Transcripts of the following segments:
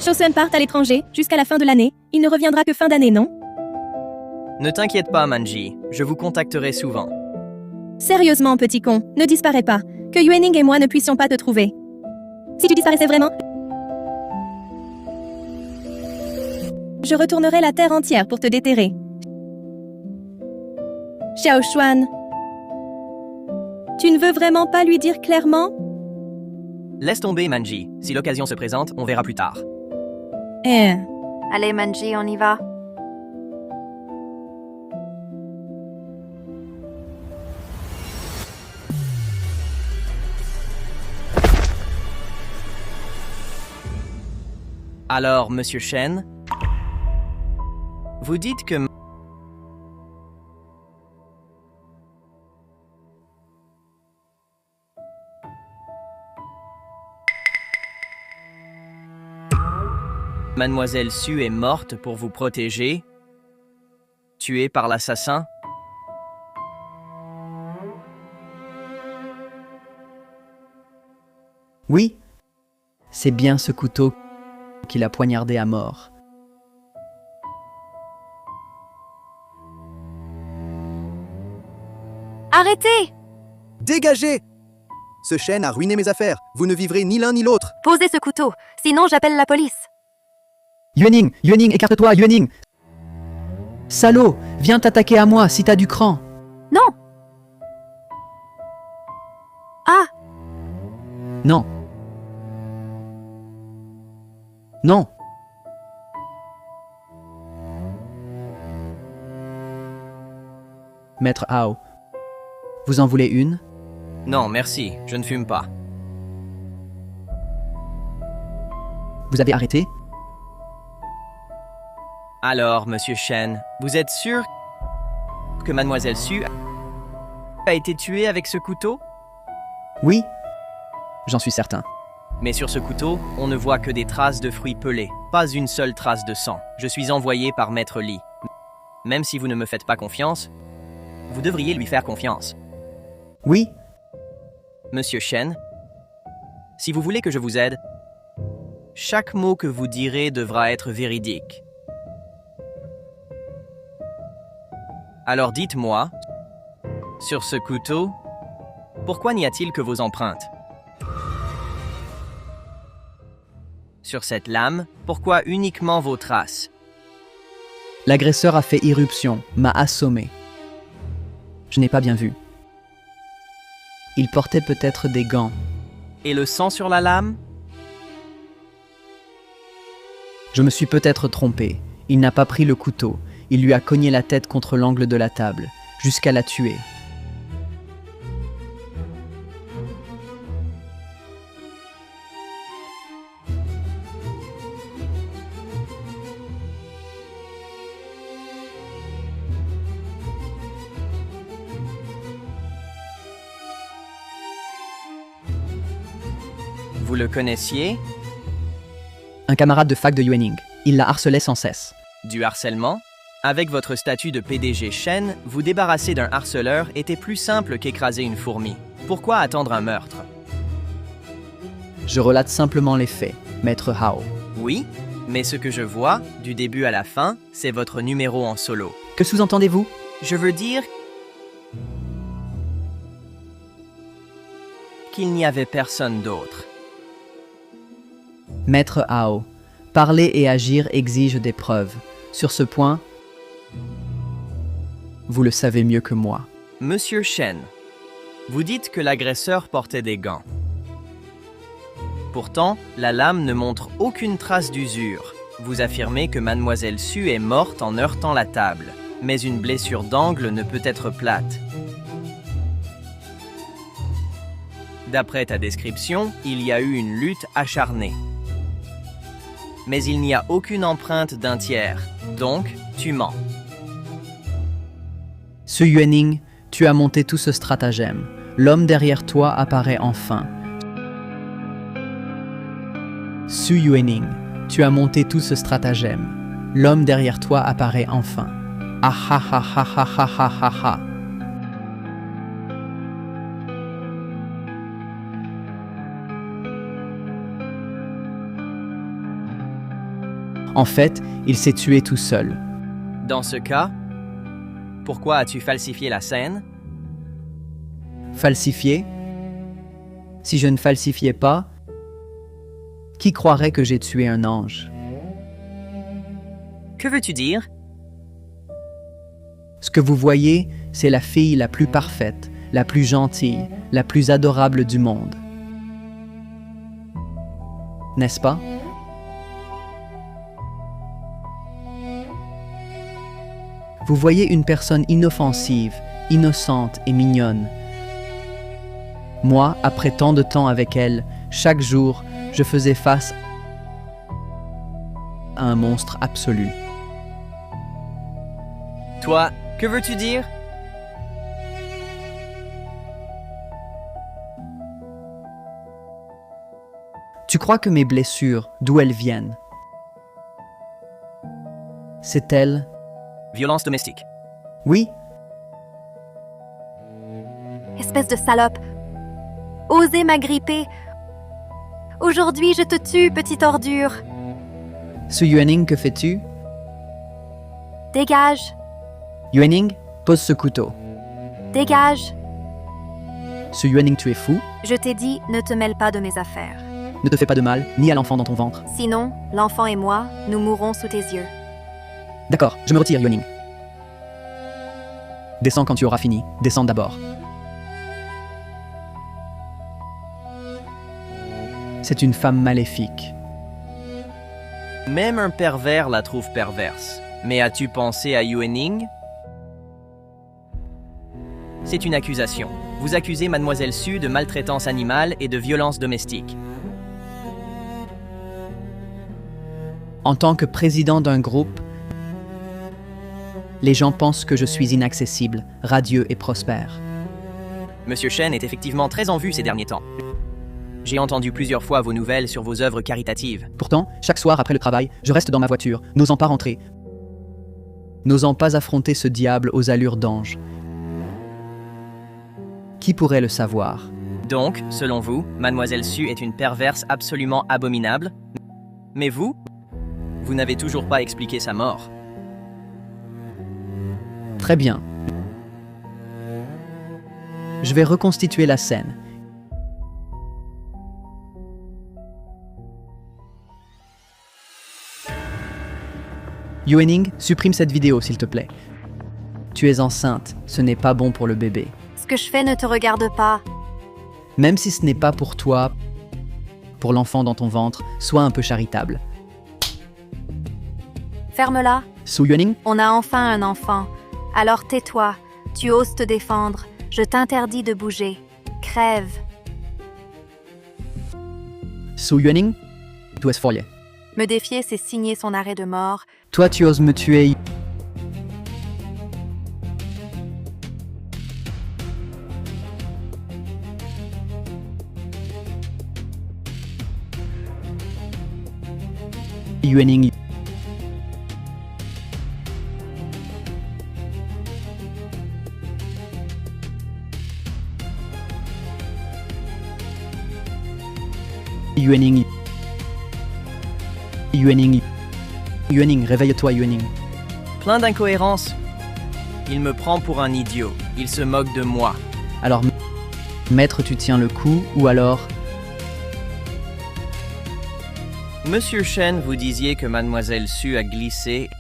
Chosun part à l'étranger, jusqu'à la fin de l'année. Il ne reviendra que fin d'année, non? Ne t'inquiète pas, Manji. Je vous contacterai souvent. Sérieusement, petit con, ne disparais pas. Que Yuening et moi ne puissions pas te trouver. Si tu disparaissais vraiment, je retournerai la terre entière pour te déterrer. Xiao Xuan, tu ne veux vraiment pas lui dire clairement? Laisse tomber, Manji. Si l'occasion se présente, on verra plus tard. Allez, Manji, on y va. Alors, Monsieur Shen, vous dites que... Mademoiselle Su est morte pour vous protéger, tuée par l'assassin. Oui, c'est bien ce couteau qui l'a poignardé à mort. Arrêtez! Dégagez! Ce chêne a ruiné mes affaires. Vous ne vivrez ni l'un ni l'autre. Posez ce couteau, sinon j'appelle la police. Yuening, écarte-toi, Yuening! Salaud, viens t'attaquer à moi si t'as du cran. Non! Ah! Non. Non. Maître Hao, vous en voulez une? Non, merci, je ne fume pas. Vous avez arrêté? Alors, Monsieur Shen, vous êtes sûr que Mademoiselle Su a été tuée avec ce couteau? Oui, j'en suis certain. Mais sur ce couteau, on ne voit que des traces de fruits pelés, pas une seule trace de sang. Je suis envoyé par Maître Li. Même si vous ne me faites pas confiance, vous devriez lui faire confiance. Oui, Monsieur Shen, si vous voulez que je vous aide, chaque mot que vous direz devra être véridique. Alors dites-moi, sur ce couteau, pourquoi n'y a-t-il que vos empreintes? Sur cette lame, pourquoi uniquement vos traces? l'agresseur a fait irruption, m'a assommé. Je n'ai pas bien vu. Il portait peut-être des gants. Et le sang sur la lame? Je me suis peut-être trompé. Il n'a pas pris le couteau. Il lui a cogné la tête contre l'angle de la table, jusqu'à la tuer. Vous le connaissiez? Un camarade de fac de Yuening. Il la harcelait sans cesse. Du harcèlement? Avec votre statut de PDG Shen, vous débarrasser d'un harceleur était plus simple qu'écraser une fourmi. Pourquoi attendre un meurtre? Je relate simplement les faits, maître Hao. Oui, mais ce que je vois, du début à la fin, c'est votre numéro en solo. Que sous-entendez-vous? Je veux dire qu'il n'y avait personne d'autre. Maître Hao, parler et agir exigent des preuves. Sur ce point, vous le savez mieux que moi. Monsieur Shen, vous dites que l'agresseur portait des gants. Pourtant, la lame ne montre aucune trace d'usure. Vous affirmez que Mademoiselle Su est morte en heurtant la table, mais une blessure d'angle ne peut être plate. D'après ta description, il y a eu une lutte acharnée. Mais il n'y a aucune empreinte d'un tiers, donc tu mens. Ce Yuening, tu as monté tout ce stratagème. L'homme derrière toi apparaît enfin. Su Yuening, tu as monté tout ce stratagème. L'homme derrière toi apparaît enfin. Ah ha ha ha ha ha ha ha ha. En fait, il s'est tué tout seul. Dans ce cas, pourquoi as-tu falsifié la scène? Falsifié? Si je ne falsifiais pas, qui croirait que j'ai tué un ange? Que veux-tu dire? Ce que vous voyez, c'est la fille la plus parfaite, la plus gentille, la plus adorable du monde. N'est-ce pas? Vous voyez une personne inoffensive, innocente et mignonne. Moi, après tant de temps avec elle, chaque jour, je faisais face à un monstre absolu. Toi, que veux-tu dire? Tu crois que mes blessures, d'où elles viennent? C'est elle? Violence domestique. Oui? Espèce de salope. Osez m'agripper. Aujourd'hui, je te tue, petite ordure. Su Yuening, que fais-tu? Dégage, Yuening, pose ce couteau. dégage. Su Yuening, tu es fou? Je t'ai dit, ne te mêle pas de mes affaires. Ne te fais pas de mal, ni à l'enfant dans ton ventre. Sinon, l'enfant et moi, nous mourrons sous tes yeux. D'accord, je me retire, Yuening. Descends quand tu auras fini. Descends d'abord. C'est une femme maléfique. Même un pervers la trouve perverse. Mais as-tu pensé à Yuening? C'est une accusation. Vous accusez Mademoiselle Su de maltraitance animale et de violence domestique. En tant que président d'un groupe, les gens pensent que je suis inaccessible, radieux et prospère. Monsieur Shen est effectivement très en vue ces derniers temps. J'ai entendu plusieurs fois vos nouvelles sur vos œuvres caritatives. Pourtant, chaque soir après le travail, je reste dans ma voiture, n'osant pas rentrer, n'osant pas affronter ce diable aux allures d'ange. Qui pourrait le savoir? Donc, selon vous, Mademoiselle Su est une perverse absolument abominable. Mais vous n'avez toujours pas expliqué sa mort. Très bien. Je vais reconstituer la scène. Yuening, supprime cette vidéo, s'il te plaît. Tu es enceinte, ce n'est pas bon pour le bébé. Ce que je fais ne te regarde pas. Même si ce n'est pas pour toi, pour l'enfant dans ton ventre, sois un peu charitable. Ferme-la. Su Yuening, On a enfin un enfant. Alors tais-toi. Tu oses te défendre. Je t'interdis de bouger. Crève. Su Yuening, tu es folle. Me défier, c'est signer son arrêt de mort. Toi, tu oses me tuer. Yuening. Yuening. Yuening. Yuening, réveille-toi, Yuening. Plein d'incohérences. Il me prend pour un idiot. Il se moque de moi. Alors, maître, tu tiens le coup, ou alors... Monsieur Shen, vous disiez que Mademoiselle Su a glissé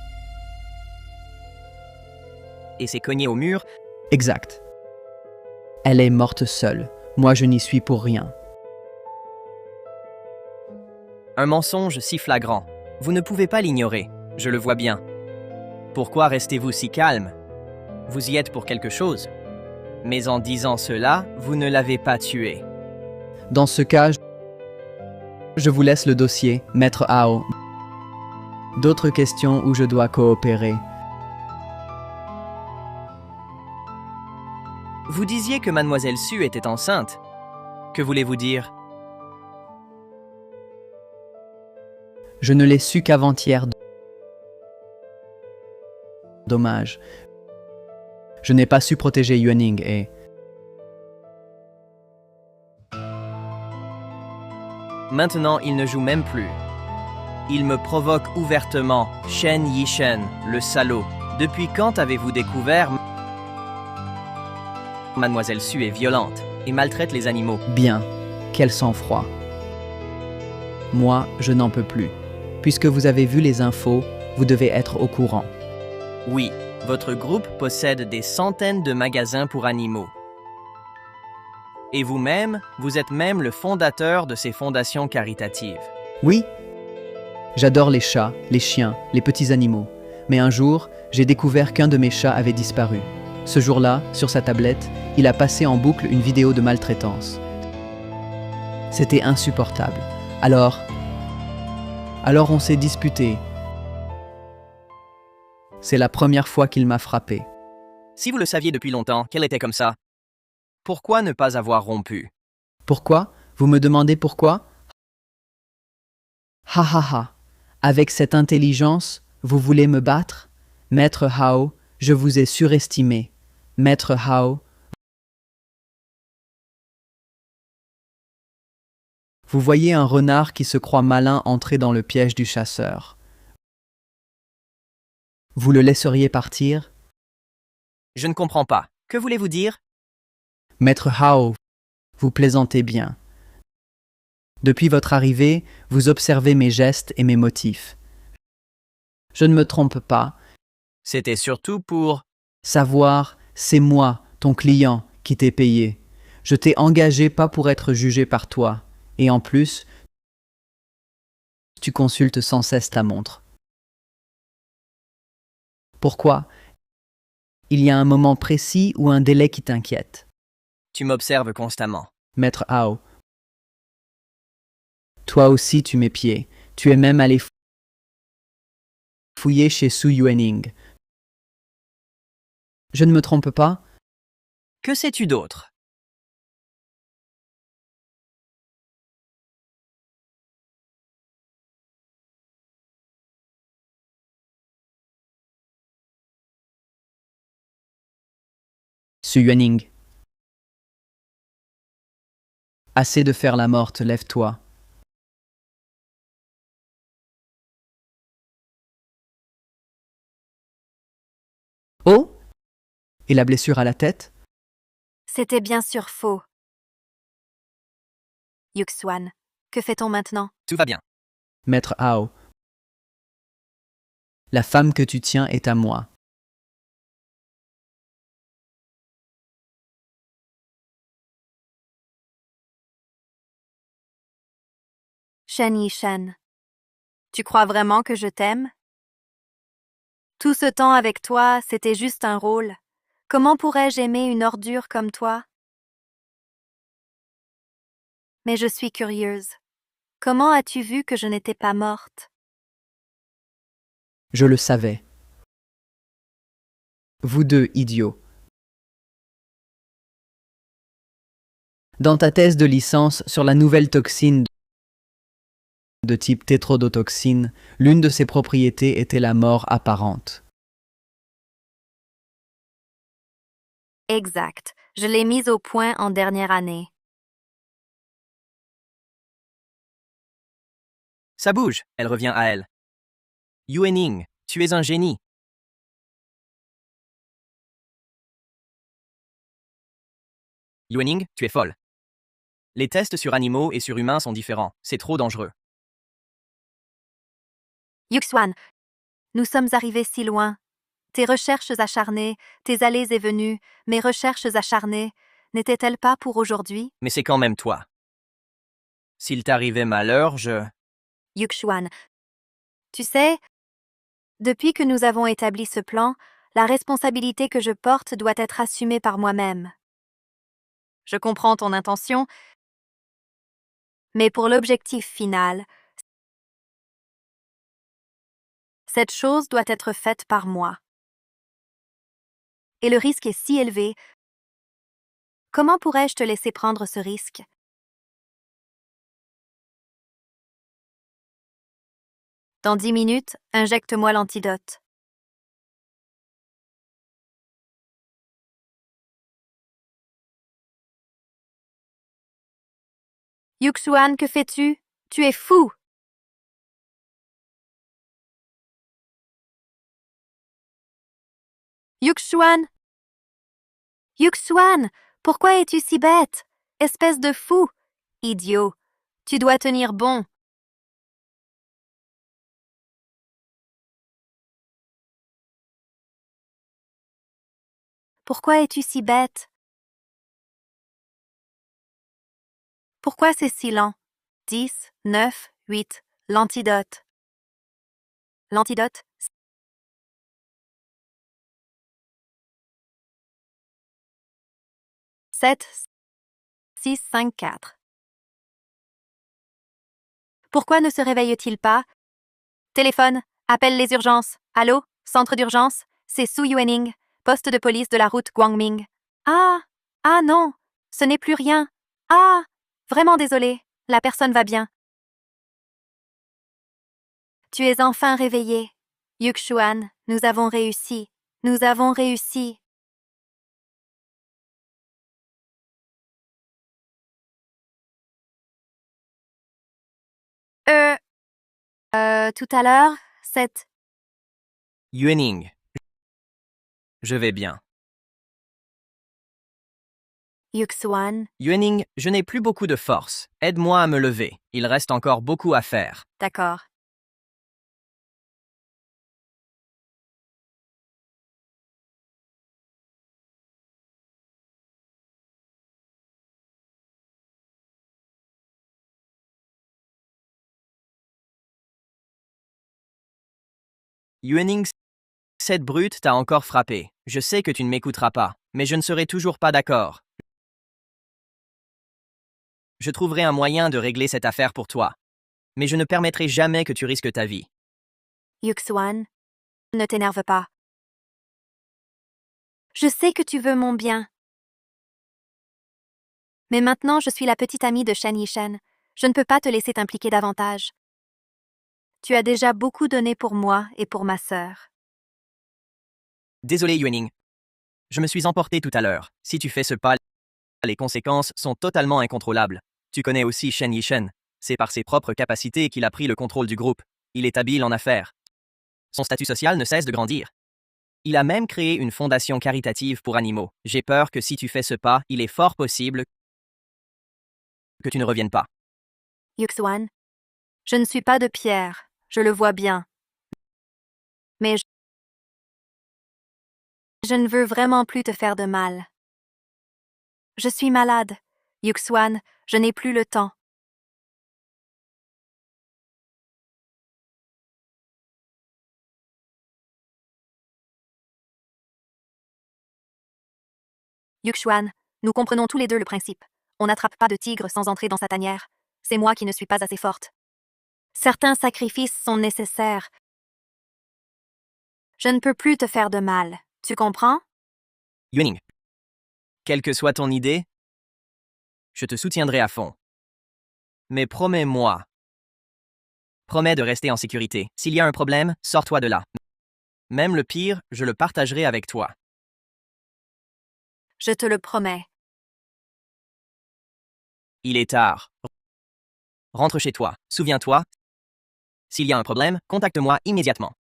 et s'est cognée au mur. Exact. Elle est morte seule. Moi, je n'y suis pour rien. Un mensonge si flagrant. Vous ne pouvez pas l'ignorer. Je le vois bien. Pourquoi restez-vous si calme? Vous y êtes pour quelque chose. Mais en disant cela, vous ne l'avez pas tué. Dans ce cas, je vous laisse le dossier, Maître Ao. D'autres questions où je dois coopérer? Vous disiez que Mademoiselle Su était enceinte. Que voulez-vous dire? Je ne l'ai su qu'avant-hier. Dommage. Je n'ai pas su protéger Yuening et... Maintenant, il ne joue même plus. Il me provoque ouvertement. Shen Yishen, le salaud. Depuis quand avez-vous découvert Mademoiselle Su est violente et maltraite les animaux. Bien, quel sang-froid. Moi, je n'en peux plus. Puisque vous avez vu les infos, vous devez être au courant. Oui, votre groupe possède des centaines de magasins pour animaux. Et vous-même, vous êtes même le fondateur de ces fondations caritatives. Oui, j'adore les chats, les chiens, les petits animaux. Mais un jour, j'ai découvert qu'un de mes chats avait disparu. Ce jour-là, sur sa tablette, il a passé en boucle une vidéo de maltraitance. C'était insupportable. Alors on s'est disputé. C'est la première fois qu'il m'a frappé. Si vous le saviez depuis longtemps qu'elle était comme ça, pourquoi ne pas avoir rompu? Pourquoi? Vous me demandez pourquoi? Ha ha ha. Avec cette intelligence, vous voulez me battre? Maître Hao, je vous ai surestimé. Maître Hao, vous voyez un renard qui se croit malin entrer dans le piège du chasseur. Vous le laisseriez partir? Je ne comprends pas. Que voulez-vous dire? Maître Hao, vous plaisantez bien. Depuis votre arrivée, vous observez mes gestes et mes motifs. Je ne me trompe pas. C'était surtout pour... Savoir, c'est moi, ton client, qui t'ai payé. Je t'ai engagé pas pour être jugé par toi. Et en plus, tu consultes sans cesse ta montre. Pourquoi? Il y a un moment précis ou un délai qui t'inquiète. Tu m'observes constamment. Maître Hao. Toi aussi tu m'épiais. Tu es même allé fouiller chez Su Yuening. Je ne me trompe pas? Que sais-tu d'autre? Su Yuening. Assez de faire la morte, lève-toi. Oh? Et la blessure à la tête? C'était bien sûr faux. Yuxuan, que fait-on maintenant? Tout va bien. Maître Hao. La femme que tu tiens est à moi. Shen Yishen, tu crois vraiment que je t'aime? Tout ce temps avec toi, c'était juste un rôle. Comment pourrais-je aimer une ordure comme toi? Mais je suis curieuse. Comment as-tu vu que je n'étais pas morte? Je le savais. Vous deux, idiots. Dans ta thèse de licence sur la nouvelle toxine de type tétrodotoxine, l'une de ses propriétés était la mort apparente. Exact. Je l'ai mise au point en dernière année. Ça bouge, elle revient à elle. Yuening, tu es un génie. Yuening, tu es folle. Les tests sur animaux et sur humains sont différents. C'est trop dangereux. Yuxuan, nous sommes arrivés si loin. Tes recherches acharnées, tes allées et venues, mes recherches acharnées, n'étaient-elles pas pour aujourd'hui? Mais c'est quand même toi. S'il t'arrivait malheur, Yuxuan, tu sais, depuis que nous avons établi ce plan, la responsabilité que je porte doit être assumée par moi-même. Je comprends ton intention, mais pour l'objectif final, cette chose doit être faite par moi. Et le risque est si élevé. Comment pourrais-je te laisser prendre ce risque? Dans 10 minutes, injecte-moi l'antidote. Yuxuan, que fais-tu? Tu es fou! Yuxuan! Yuxuan, pourquoi es-tu si bête? Espèce de fou! Idiot! Tu dois tenir bon. Pourquoi es-tu si bête? Pourquoi c'est si lent? 10, 9, 8. L'antidote. L'antidote. 7, 6, 5, 4. Pourquoi ne se réveille-t-il pas? Téléphone, appelle les urgences. Allô, centre d'urgence, c'est Su Yuening, poste de police de la route Guangming. Ah, ah non, ce n'est plus rien. Ah, vraiment désolé, la personne va bien. Tu es enfin réveillé. Yuxuan, nous avons réussi. Nous avons réussi. Tout à l'heure, cette... Yuening. Je vais bien. Yuxuan, Yuening, je n'ai plus beaucoup de force. Aide-moi à me lever. Il reste encore beaucoup à faire. d'accord. Yuening, cette brute t'a encore frappé. Je sais que tu ne m'écouteras pas, mais je ne serai toujours pas d'accord. Je trouverai un moyen de régler cette affaire pour toi. Mais je ne permettrai jamais que tu risques ta vie. Yuxuan, ne t'énerve pas. Je sais que tu veux mon bien. Mais maintenant, je suis la petite amie de Shen Yishen. Je ne peux pas te laisser t'impliquer davantage. Tu as déjà beaucoup donné pour moi et pour ma sœur. Désolé Yuening. Je me suis emporté tout à l'heure. Si tu fais ce pas, les conséquences sont totalement incontrôlables. Tu connais aussi Shen Yishen. C'est par ses propres capacités qu'il a pris le contrôle du groupe. Il est habile en affaires. Son statut social ne cesse de grandir. Il a même créé une fondation caritative pour animaux. J'ai peur que si tu fais ce pas, il est fort possible que tu ne reviennes pas. Yuxuan, je ne suis pas de pierre, je le vois bien. Mais je ne veux vraiment plus te faire de mal. Je suis malade. Yuxuan, je n'ai plus le temps. Yuxuan, nous comprenons tous les deux le principe. On n'attrape pas de tigre sans entrer dans sa tanière. C'est moi qui ne suis pas assez forte. Certains sacrifices sont nécessaires. Je ne peux plus te faire de mal. Tu comprends? Yuening. Quelle que soit ton idée, je te soutiendrai à fond. Mais promets-moi. Promets de rester en sécurité. S'il y a un problème, sors-toi de là. Même le pire, je le partagerai avec toi. Je te le promets. Il est tard. Rentre chez toi. Souviens-toi. S'il y a un problème, contacte-moi immédiatement.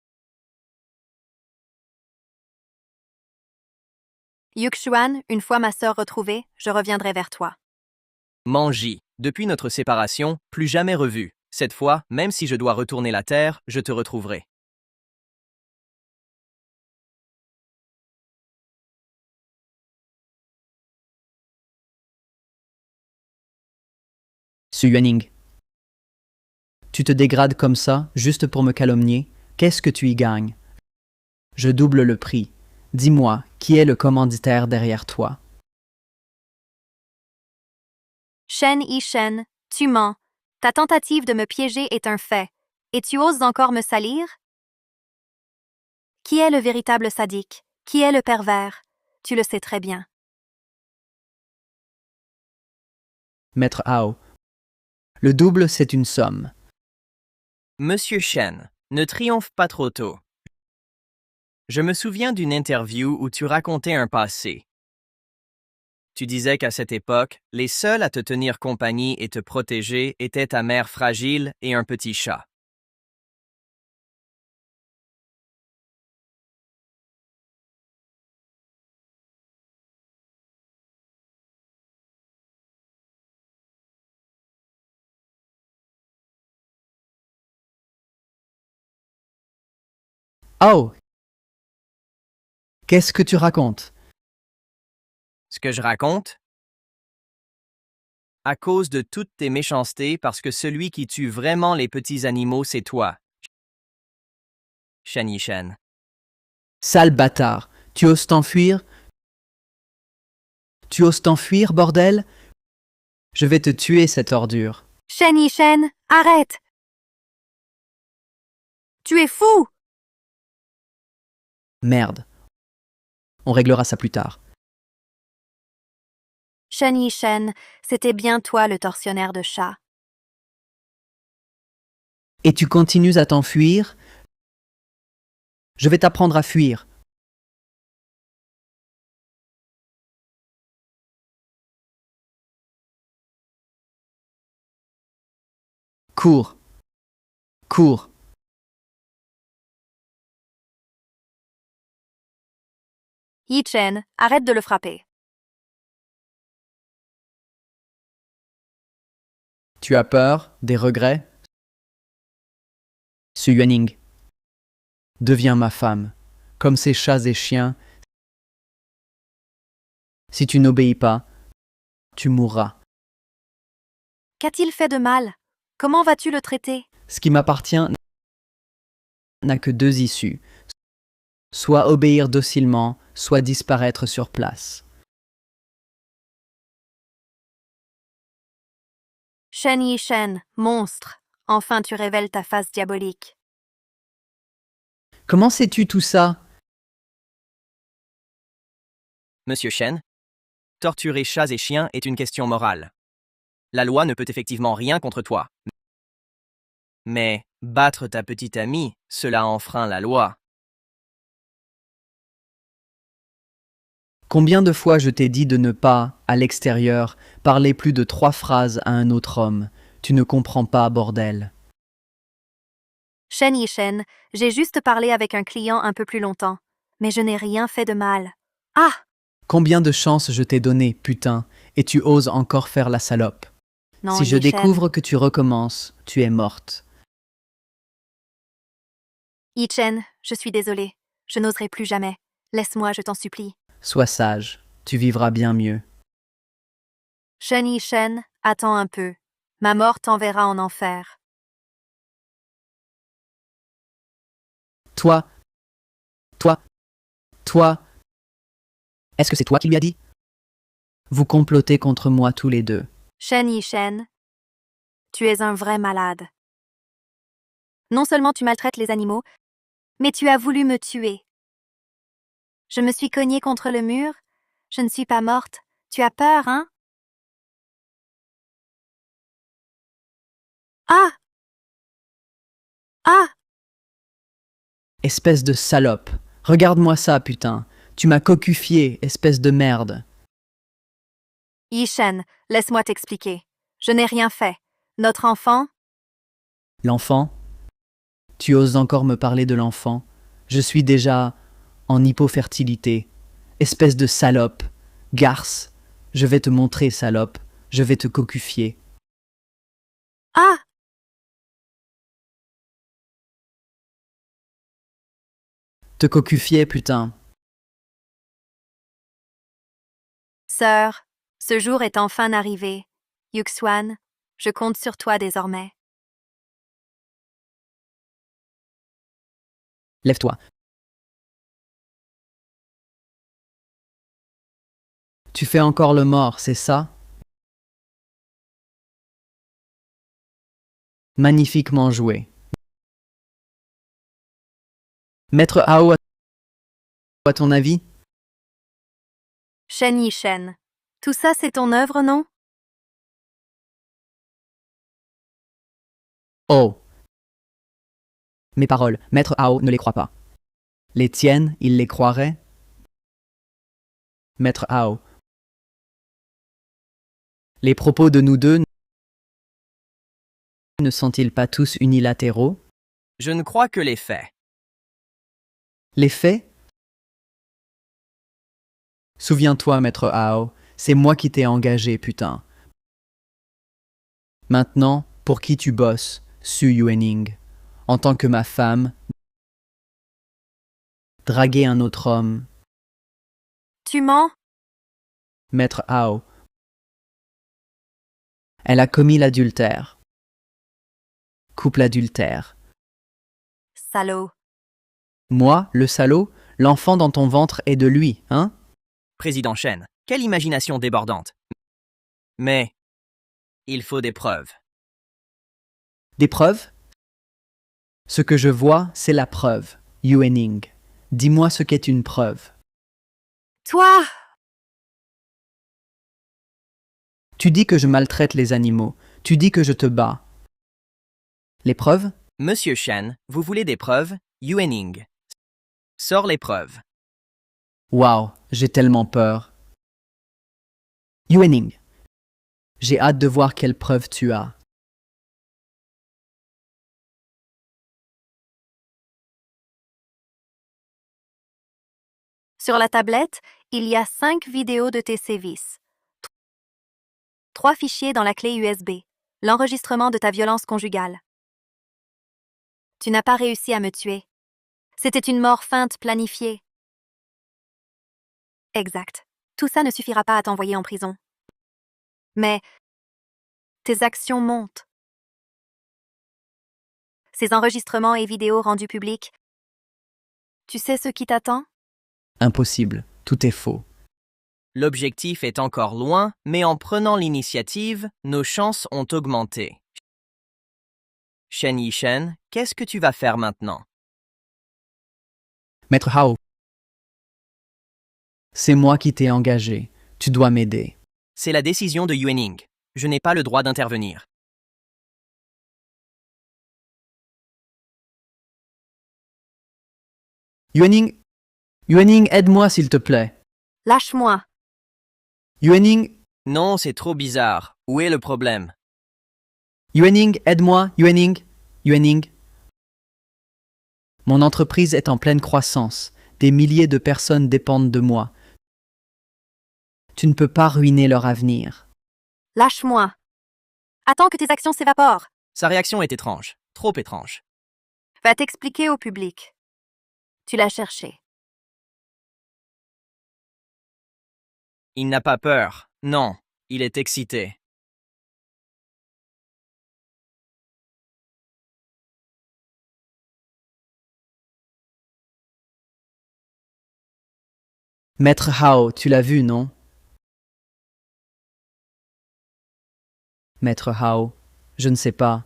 Yuxuan, une fois ma sœur retrouvée, je reviendrai vers toi. Manji. Depuis notre séparation, plus jamais revu. Cette fois, même si je dois retourner la terre, je te retrouverai. Su Yuening. Tu te dégrades comme ça, juste pour me calomnier? Qu'est-ce que tu y gagnes? Je double le prix. Dis-moi, qui est le commanditaire derrière toi? Shen Yishen, tu mens. Ta tentative de me piéger est un fait. Et tu oses encore me salir? Qui est le véritable sadique? Qui est le pervers? Tu le sais très bien. Maître Hao. Le double, c'est une somme. Monsieur Shen, ne triomphe pas trop tôt. Je me souviens d'une interview où tu racontais un passé. Tu disais qu'à cette époque, les seuls à te tenir compagnie et te protéger étaient ta mère fragile et un petit chat. Oh! Qu'est-ce que tu racontes? Ce que je raconte? À cause de toutes tes méchancetés, parce que celui qui tue vraiment les petits animaux, c'est toi. Shen Yishen. Sale bâtard! Tu oses t'enfuir? Tu oses t'enfuir, bordel? Je vais te tuer, cette ordure. Shen Yishen, arrête! Tu es fou! Merde. On réglera ça plus tard. Shen Yishen, c'était bien toi le tortionnaire de chat. Et tu continues à t'enfuir? Je vais t'apprendre à fuir. Cours. Cours. Yichen, arrête de le frapper. Tu as peur? Des regrets? Su Yuaning. Deviens ma femme. Comme ces chats et chiens. Si tu n'obéis pas, tu mourras. Qu'a-t-il fait de mal? Comment vas-tu le traiter? Ce qui m'appartient n'a que deux issues. Soit obéir docilement, soit disparaître sur place. Shen Yishen, monstre, enfin tu révèles ta face diabolique. Comment sais-tu tout ça? Monsieur Shen, torturer chats et chiens est une question morale. La loi ne peut effectivement rien contre toi. Mais battre ta petite amie, cela enfreint la loi. Combien de fois je t'ai dit de ne pas, à l'extérieur, parler plus de 3 phrases à un autre homme? Tu ne comprends pas, bordel. Shen Yishen, j'ai juste parlé avec un client un peu plus longtemps, mais je n'ai rien fait de mal. Ah! Combien de chances je t'ai donné, putain, et tu oses encore faire la salope. Non, Si je Yishen. découvre que tu recommences, tu es morte. Yichen, je suis désolée. Je n'oserai plus jamais. Laisse-moi, je t'en supplie. Sois sage, tu vivras bien mieux. Shen Yishen, attends un peu. Ma mort t'enverra en enfer. Toi, est-ce que c'est toi qui lui as dit? Vous complotez contre moi tous les deux. Shen Yishen, tu es un vrai malade. Non seulement tu maltraites les animaux, mais tu as voulu me tuer. Je me suis cognée contre le mur. Je ne suis pas morte. Tu as peur, hein? Ah! Ah! Espèce de salope. Regarde-moi ça, putain. Tu m'as cocufié, espèce de merde. Yishen, laisse-moi t'expliquer. Je n'ai rien fait. Notre enfant, L'enfant? Tu oses encore me parler de l'enfant? Je suis déjà en hypofertilité. Espèce de salope. Garce. Je vais te montrer, salope. Je vais te cocufier. ah! Te cocufier, putain. Sœur, ce jour est enfin arrivé. Yuxuan, je compte sur toi désormais. Lève-toi. Tu fais encore le mort, c'est ça? Magnifiquement joué. Maître Hao, à ton avis? Shen Yishen, tout ça c'est ton œuvre, non? Oh! Mes paroles, Maître Hao ne les croit pas. Les tiennes, il les croirait? Maître Hao. Les propos de nous deux ne sont-ils pas tous unilatéraux? Je ne crois que les faits. Les faits? Souviens-toi, Maître Hao, c'est moi qui t'ai engagé, putain. Maintenant, pour qui tu bosses, Su Yuening? En tant que ma femme, dragué un autre homme. Tu mens? Maître Hao. Elle a commis l'adultère. Couple adultère. Salaud. Moi, le salaud, l'enfant dans ton ventre est de lui, hein? Président Chen, quelle imagination débordante. Mais il faut des preuves. Des preuves? Ce que je vois, c'est la preuve. Yuening. Dis-moi ce qu'est une preuve. Toi! Tu dis que je maltraite les animaux. Tu dis que je te bats. Les preuves? Monsieur Chen, vous voulez des preuves? Yuening. Sors les preuves. Waouh, j'ai tellement peur. Yuening. J'ai hâte de voir quelles preuves tu as. Sur la tablette, il y a 5 vidéos de tes sévices. 3 fichiers dans la clé USB. L'enregistrement de ta violence conjugale. Tu n'as pas réussi à me tuer. C'était une mort feinte planifiée. Exact. Tout ça ne suffira pas à t'envoyer en prison. Mais tes actions montent. Ces enregistrements et vidéos rendus publics. Tu sais ce qui t'attend? Impossible, tout est faux. L'objectif est encore loin, mais en prenant l'initiative, nos chances ont augmenté. Shen Yishen, qu'est-ce que tu vas faire maintenant? Maître Hao. C'est moi qui t'ai engagé. Tu dois m'aider. C'est la décision de Yuening. Je n'ai pas le droit d'intervenir. Yuening. Yuening, aide-moi s'il te plaît. Lâche-moi. Yuening. Non, c'est trop bizarre. Où est le problème? Yuening, aide-moi. Yuening. Yuening. Mon entreprise est en pleine croissance. Des milliers de personnes dépendent de moi. Tu ne peux pas ruiner leur avenir. Lâche-moi. Attends que tes actions s'évaporent. Sa réaction est étrange. Trop étrange. Va t'expliquer au public. Tu l'as cherché. Il n'a pas peur. Non, il est excité. Maître Hao, tu l'as vu, non? Maître Hao, je ne sais pas.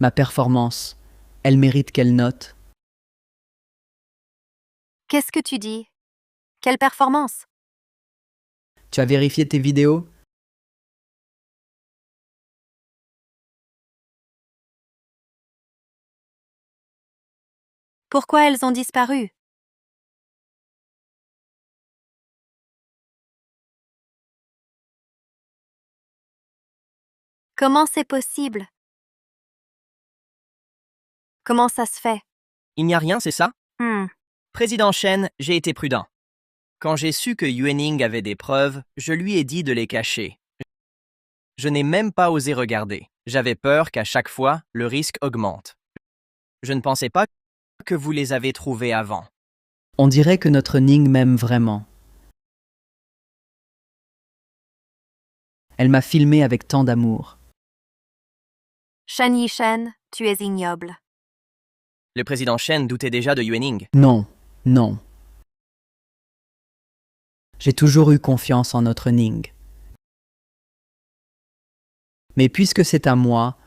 Ma performance, elle mérite quelle note? Qu'est-ce que tu dis? Quelle performance? Tu as vérifié tes vidéos? Pourquoi elles ont disparu? Comment c'est possible? Comment ça se fait? Il n'y a rien, c'est ça? Hmm. Président Chen, j'ai été prudent. Quand j'ai su que Yuening avait des preuves, je lui ai dit de les cacher. Je n'ai même pas osé regarder. J'avais peur qu'à chaque fois, le risque augmente. Je ne pensais pas que vous les avez trouvés avant. On dirait que notre Ning m'aime vraiment. Elle m'a filmé avec tant d'amour. Shen Yishen, tu es ignoble. Le président Chen doutait déjà de Yuening. Non, non. J'ai toujours eu confiance en notre Ning. Mais puisque c'est à moi,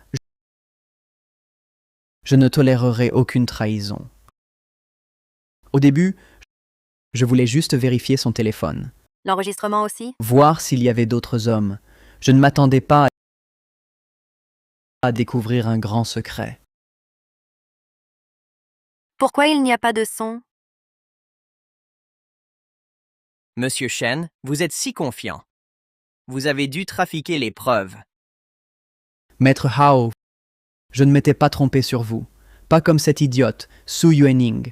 je ne tolérerai aucune trahison. Au début, je voulais juste vérifier son téléphone, L'enregistrement aussi? voir s'il y avait d'autres hommes. Je ne m'attendais pas à découvrir un grand secret. Pourquoi il n'y a pas de son? Monsieur Chen, vous êtes si confiant. Vous avez dû trafiquer les preuves. Maître Hao, je ne m'étais pas trompé sur vous, pas comme cette idiote, Su Yuening,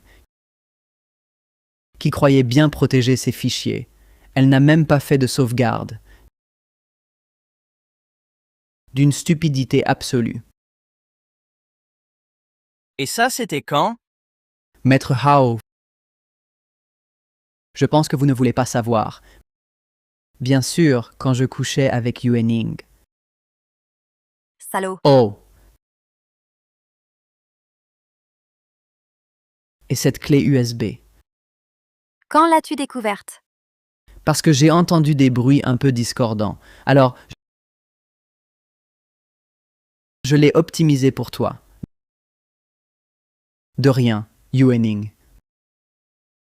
qui croyait bien protéger ses fichiers. Elle n'a même pas fait de sauvegarde. D'une stupidité absolue. Et ça, c'était quand? Maître Hao, Je pense que vous ne voulez pas savoir. Bien sûr, quand je couchais avec Yuening. Salaud. Oh! Et cette clé USB? Quand l'as-tu découverte? Parce que j'ai entendu des bruits un peu discordants. Alors, je l'ai optimisé pour toi. De rien, Yuening.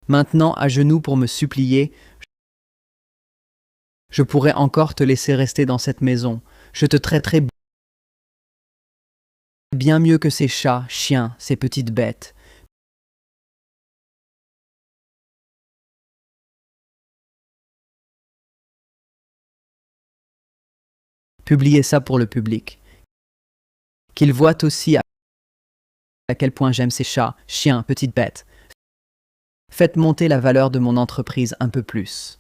Maintenant, à genoux pour me supplier, je pourrais encore te laisser rester dans cette maison. Je te traiterai bien mieux que ces chats, chiens, ces petites bêtes. Publiez ça pour le public. Qu'ils voient aussi à quel point j'aime ces chats, chiens, petites bêtes. Faites monter la valeur de mon entreprise un peu plus.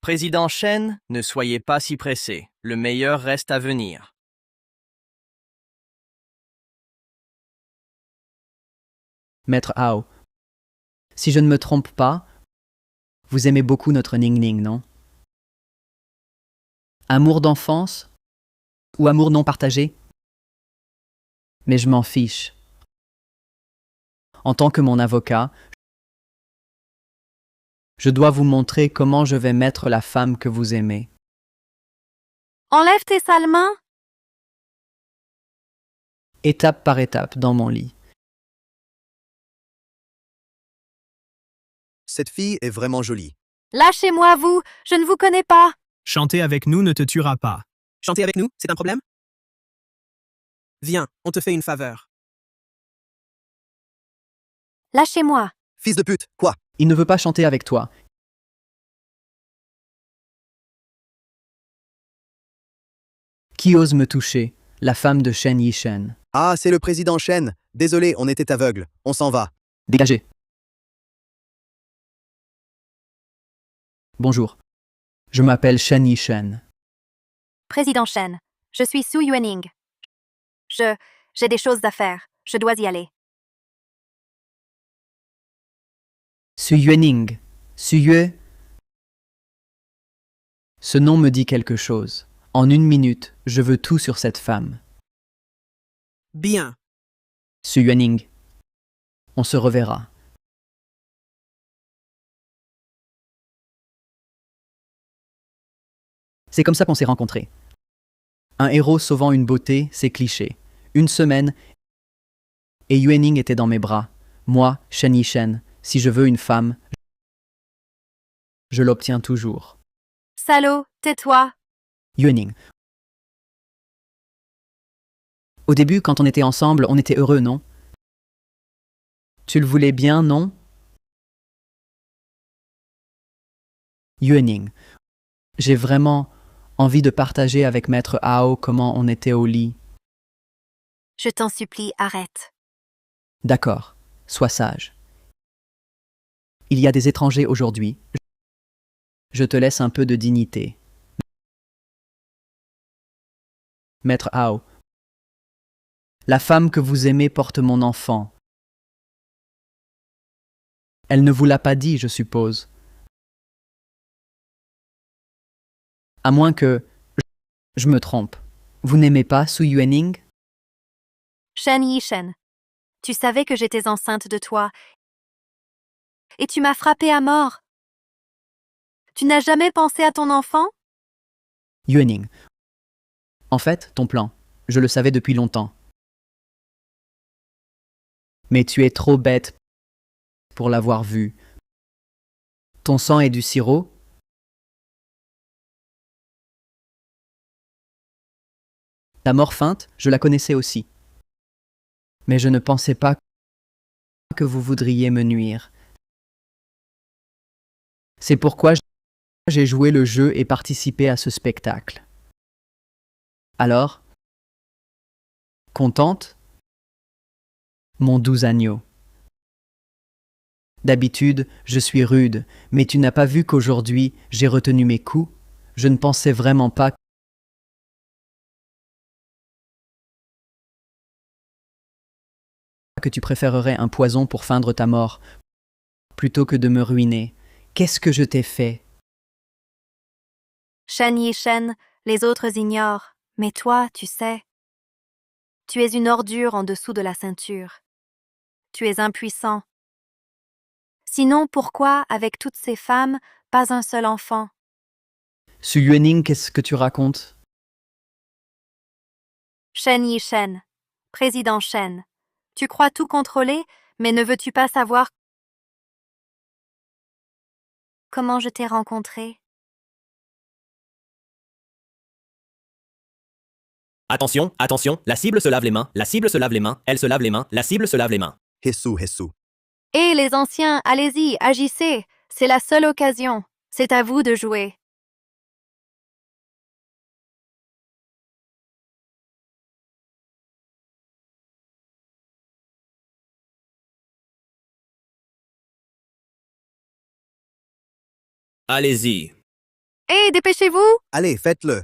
Président Shen, ne soyez pas si pressé. Le meilleur reste à venir. Maître Hao, si je ne me trompe pas, vous aimez beaucoup notre Ning Ning, non? Amour d'enfance? Ou amour non partagé? Mais je m'en fiche. En tant que mon avocat, je dois vous montrer comment je vais mettre la femme que vous aimez. Enlève tes sales mains. Étape par étape dans mon lit. Cette fille est vraiment jolie. Lâchez-moi, vous. Je ne vous connais pas. Chanter avec nous ne te tuera pas. Chanter avec nous, c'est un problème? Viens, on te fait une faveur. Lâchez-moi. Fils de pute, quoi? Il ne veut pas chanter avec toi. Qui ose me toucher? La femme de Shen Yishen. Ah, c'est le président Shen. Désolé, on était aveugle. On s'en va. Dégagez. Bonjour. Je m'appelle Shen Yishen. Président Shen. Je suis Su Yuening. J'ai des choses à faire. Je dois y aller. Su Yuening. Su Yue. Ce nom me dit quelque chose. En 1 minute, je veux tout sur cette femme. Bien. Su Yuening. On se reverra. C'est comme ça qu'on s'est rencontrés. Un héros sauvant une beauté, c'est cliché. 1 semaine, et Yuening était dans mes bras. Moi, Shen Yishen, si je veux une femme, je l'obtiens toujours. Salaud, tais-toi. Yuening. Au début, quand on était ensemble, on était heureux, non? Tu le voulais bien, non? Yuening. J'ai vraiment envie de partager avec Maître Hao comment on était au lit. Je t'en supplie, arrête. D'accord, sois sage. Il y a des étrangers aujourd'hui. Je te laisse un peu de dignité. Maître Hao. La femme que vous aimez porte mon enfant. Elle ne vous l'a pas dit, je suppose. À moins que je me trompe. Vous n'aimez pas Su Yuening? Shen Yishen. Tu savais que j'étais enceinte de toi. Et tu m'as frappé à mort. Tu n'as jamais pensé à ton enfant? Yuening. En fait, ton plan, je le savais depuis longtemps. Mais tu es trop bête pour l'avoir vu. Ton sang est du sirop? La mort feinte, je la connaissais aussi. Mais je ne pensais pas que vous voudriez me nuire. C'est pourquoi j'ai joué le jeu et participé à ce spectacle. Alors, contente? Mon doux agneau. D'habitude, je suis rude, mais tu n'as pas vu qu'aujourd'hui, j'ai retenu mes coups? Je ne pensais vraiment pas que tu préférerais un poison pour feindre ta mort, plutôt que de me ruiner. Qu'est-ce que je t'ai fait? Shen Yishen, les autres ignorent, mais toi, tu sais. Tu es une ordure en dessous de la ceinture. Tu es impuissant. Sinon, pourquoi, avec toutes ces femmes, pas un seul enfant? Su Yuening, qu'est-ce que tu racontes? Shen Yishen, président Shen, tu crois tout contrôler, mais ne veux-tu pas savoir comment je t'ai rencontré? Attention, attention, la cible se lave les mains, la cible se lave les mains, elle se lave les mains, la cible se lave les mains. Hesu. Hé, les anciens, allez-y, agissez. C'est la seule occasion. C'est à vous de jouer. Allez-y. Hé, dépêchez-vous! Allez, faites-le.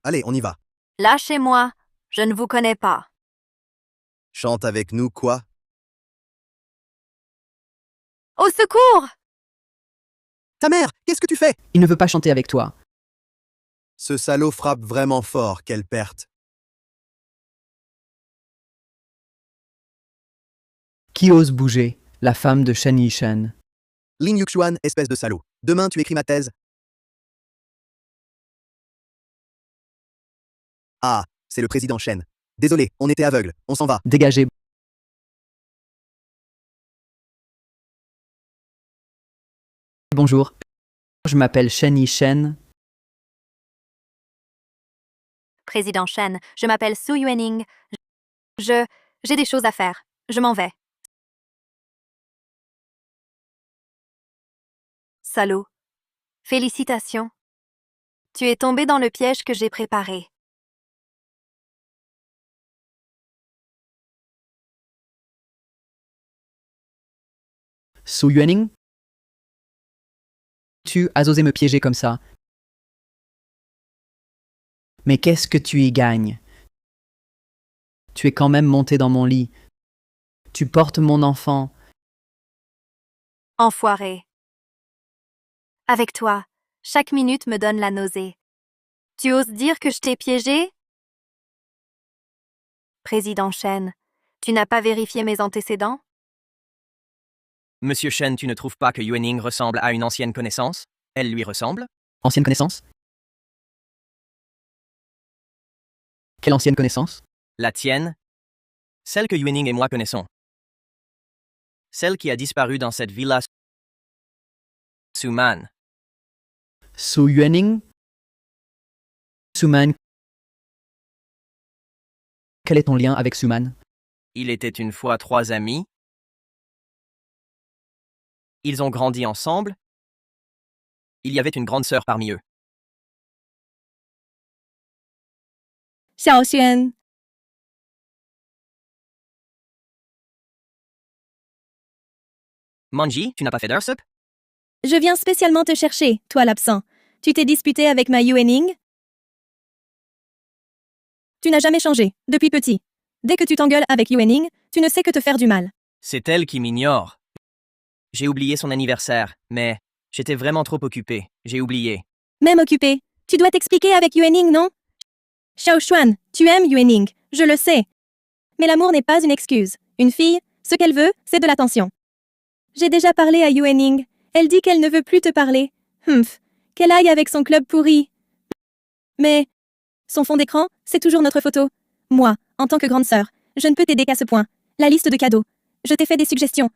Allez, on y va. Lâchez-moi. Je ne vous connais pas. Chante avec nous, quoi? Au secours! Ta mère, qu'est-ce que tu fais? Il ne veut pas chanter avec toi. Ce salaud frappe vraiment fort, quelle perte. Qui ose bouger? La femme de Shen Yishen. Lin Yuxuan, espèce de salaud. Demain, tu écris ma thèse. Ah, c'est le président Shen. Désolé, on était aveugle. On s'en va. Dégagez. Bonjour. Je m'appelle Shen Yishen. Président Shen, je m'appelle Su Yuening. J'ai des choses à faire. Je m'en vais. Salaud. Félicitations. Tu es tombé dans le piège que j'ai préparé. Su Yuening? Tu as osé me piéger comme ça. Mais qu'est-ce que tu y gagnes? Tu es quand même monté dans mon lit. Tu portes mon enfant. Enfoiré. Avec toi, chaque minute me donne la nausée. Tu oses dire que je t'ai piégé? Président Shen, tu n'as pas vérifié mes antécédents? Monsieur Shen, tu ne trouves pas que Yuening ressemble à une ancienne connaissance? Elle lui ressemble? Ancienne connaissance? Quelle ancienne connaissance? La tienne? Celle que Yuening et moi connaissons. Celle qui a disparu dans cette villa Suman. Su Yuening? Suman? Quel est ton lien avec Suman? Il était une fois 3 amis. Ils ont grandi ensemble. Il y avait une grande sœur parmi eux. Xiaoxuan. Manji, tu n'as pas fait d'Ursup? Je viens spécialement te chercher, toi l'absent. Tu t'es disputé avec ma Yuening? Tu n'as jamais changé, depuis petit. Dès que tu t'engueules avec Yuening, tu ne sais que te faire du mal. C'est elle qui m'ignore. J'ai oublié son anniversaire, mais j'étais vraiment trop occupé. J'ai oublié. Même occupé, tu dois t'expliquer avec Yuening, non? Xiaoxuan, tu aimes Yuening, je le sais. Mais l'amour n'est pas une excuse. Une fille, ce qu'elle veut, c'est de l'attention. J'ai déjà parlé à Yuening. Elle dit qu'elle ne veut plus te parler. Qu'elle aille avec son club pourri. Mais son fond d'écran, c'est toujours notre photo. Moi, en tant que grande sœur, je ne peux t'aider qu'à ce point. La liste de cadeaux. Je t'ai fait des suggestions.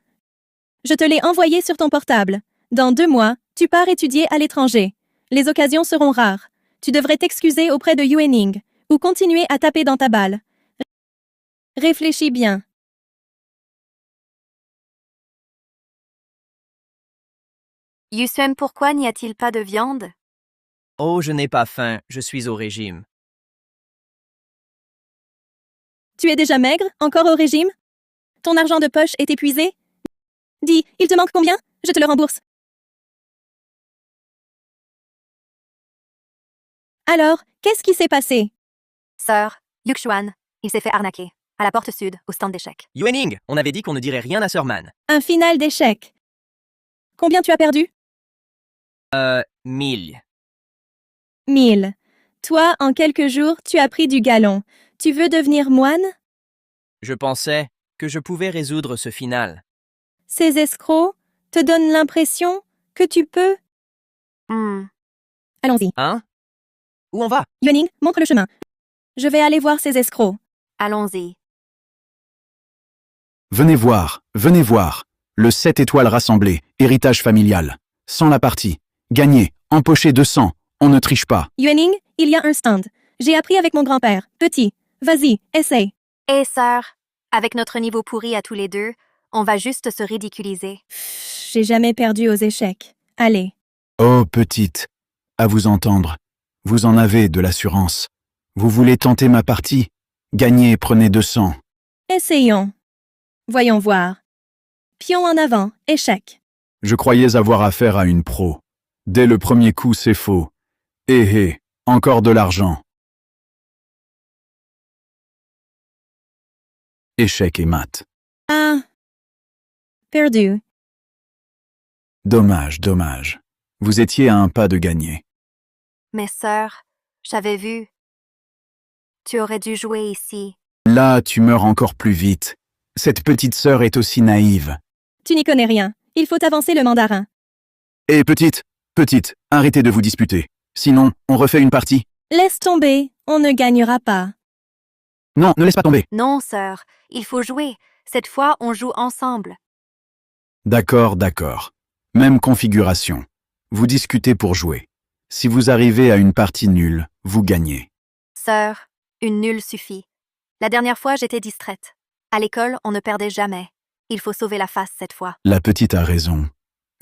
Je te l'ai envoyé sur ton portable. Dans 2 mois, tu pars étudier à l'étranger. Les occasions seront rares. Tu devrais t'excuser auprès de Yuening ou continuer à taper dans ta balle. Réfléchis bien. Yusem, pourquoi n'y a-t-il pas de viande? Oh, je n'ai pas faim, je suis au régime. Tu es déjà maigre, encore au régime? Ton argent de poche est épuisé? Dis, il te manque combien? Je te le rembourse. Alors, qu'est-ce qui s'est passé? Sœur, Yuxuan, il s'est fait arnaquer. À la porte sud, au stand d'échecs. Yuening, on avait dit qu'on ne dirait rien à Sir Man. Un final d'échec. Combien tu as perdu? 1000. 1000. Toi, en quelques jours, tu as pris du galon. Tu veux devenir moine? Je pensais que je pouvais résoudre ce final. Ces escrocs te donnent l'impression que tu peux? Allons-y. Hein? Où on va? Yuening, montre le chemin. Je vais aller voir ces escrocs. Allons-y. Venez voir, venez voir. Le 7 étoiles rassemblées, héritage familial. Sans la partie. Gagné, empoché 200. On ne triche pas. Yuening, il y a un stand. J'ai appris avec mon grand-père. Petit. Vas-y, essaye. Hé, sœur, avec notre niveau pourri à tous les deux, on va juste se ridiculiser. J'ai jamais perdu aux échecs. Allez. Oh, petite. À vous entendre. Vous en avez de l'assurance. Vous voulez tenter ma partie? Gagnez, prenez 200. Essayons. Voyons voir. Pion en avant, échec. Je croyais avoir affaire à une pro. Dès le premier coup, c'est faux. Hé, encore de l'argent. Échec et mat. Ah. Perdu. Dommage, dommage. Vous étiez à un pas de gagner. Mais sœur, j'avais vu. Tu aurais dû jouer ici. Là, tu meurs encore plus vite. Cette petite sœur est aussi naïve. Tu n'y connais rien. Il faut avancer le mandarin. Hé, petite, arrêtez de vous disputer. Sinon, on refait une partie. Laisse tomber, on ne gagnera pas. Non, ne laisse pas tomber. Non, sœur, il faut jouer. Cette fois, on joue ensemble. D'accord. Même configuration. Vous discutez pour jouer. Si vous arrivez à une partie nulle, vous gagnez. Sœur, une nulle suffit. La dernière fois, j'étais distraite. À l'école, on ne perdait jamais. Il faut sauver la face cette fois. La petite a raison.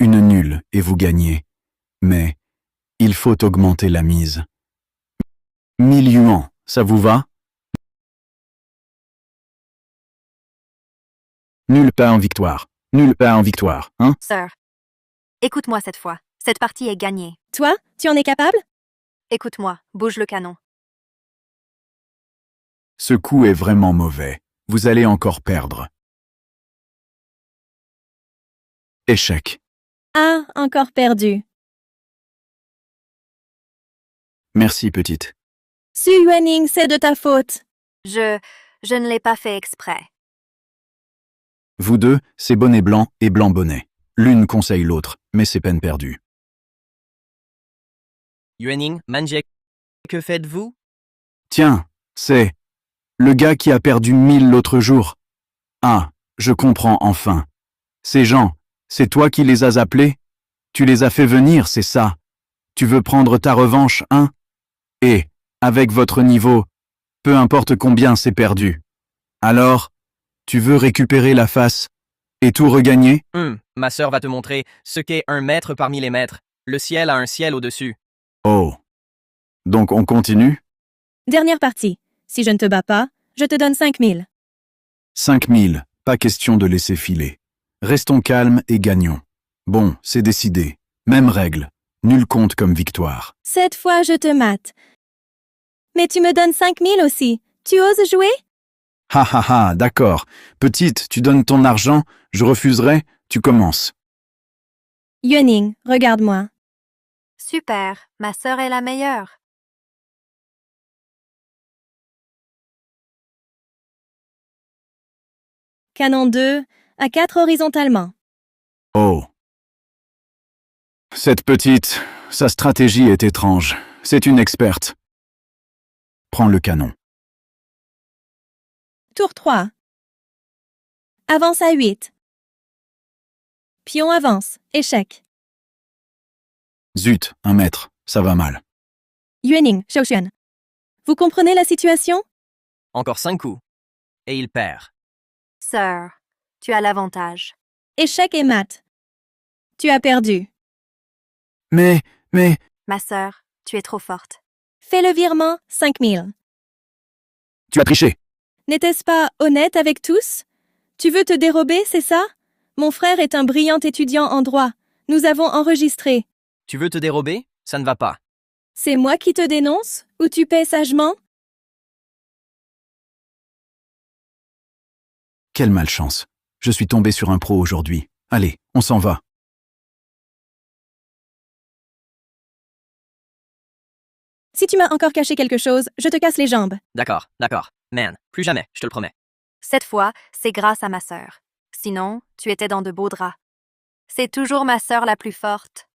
Une nulle et vous gagnez. Mais il faut augmenter la mise. 1000 yuans, ça vous va? Nul pas en victoire. Hein? Sœur, écoute-moi cette fois. Cette partie est gagnée. Toi, tu en es capable? Écoute-moi, bouge le canon. Ce coup est vraiment mauvais. Vous allez encore perdre. Échec. Ah, encore perdu. Merci, petite. Su Yuening, c'est de ta faute. Je ne l'ai pas fait exprès. Vous deux, c'est bonnet blanc et blanc bonnet. L'une conseille l'autre, mais c'est peine perdue. Yuening, Manje, que faites-vous? Tiens, c'est le gars qui a perdu 1000 l'autre jour. Ah, je comprends enfin. Ces gens, c'est toi qui les as appelés? Tu les as fait venir, c'est ça? Tu veux prendre ta revanche, hein? Et, avec votre niveau, peu importe combien c'est perdu. Alors, tu veux récupérer la face et tout regagner? Ma sœur va te montrer ce qu'est un maître parmi les maîtres. Le ciel a un ciel au-dessus. Oh. Donc on continue? Dernière partie. Si je ne te bats pas, je te donne 5000. 5000, pas question de laisser filer. Restons calmes et gagnons. Bon, c'est décidé. Même règle. Nul compte comme victoire. Cette fois, je te mate. Mais tu me donnes 5000 aussi. Tu oses jouer? Ha, d'accord. Petite, tu donnes ton argent, je refuserai, tu commences. Yuening, regarde-moi. Super, ma sœur est la meilleure. Canon 2, à 4 horizontalement. Oh. Cette petite, sa stratégie est étrange. C'est une experte. Prends le canon. Tour 3. Avance à 8. Pion avance. Échec. Zut, 1 mètre, ça va mal. Yuening, Shaoxuan. Vous comprenez la situation? Encore 5 coups. Et il perd. Sœur, tu as l'avantage. Échec et mat. Tu as perdu. Mais... Ma sœur, tu es trop forte. Fais le virement, 5000. Tu as triché. N'était-ce pas honnête avec tous? Tu veux te dérober, c'est ça? Mon frère est un brillant étudiant en droit. Nous avons enregistré. Tu veux te dérober? Ça ne va pas. C'est moi qui te dénonce ou tu paies sagement? Quelle malchance. Je suis tombé sur un pro aujourd'hui. Allez, on s'en va. Si tu m'as encore caché quelque chose, je te casse les jambes. D'accord, d'accord. Man, plus jamais, je te le promets. Cette fois, c'est grâce à ma sœur. Sinon, tu étais dans de beaux draps. C'est toujours ma sœur la plus forte.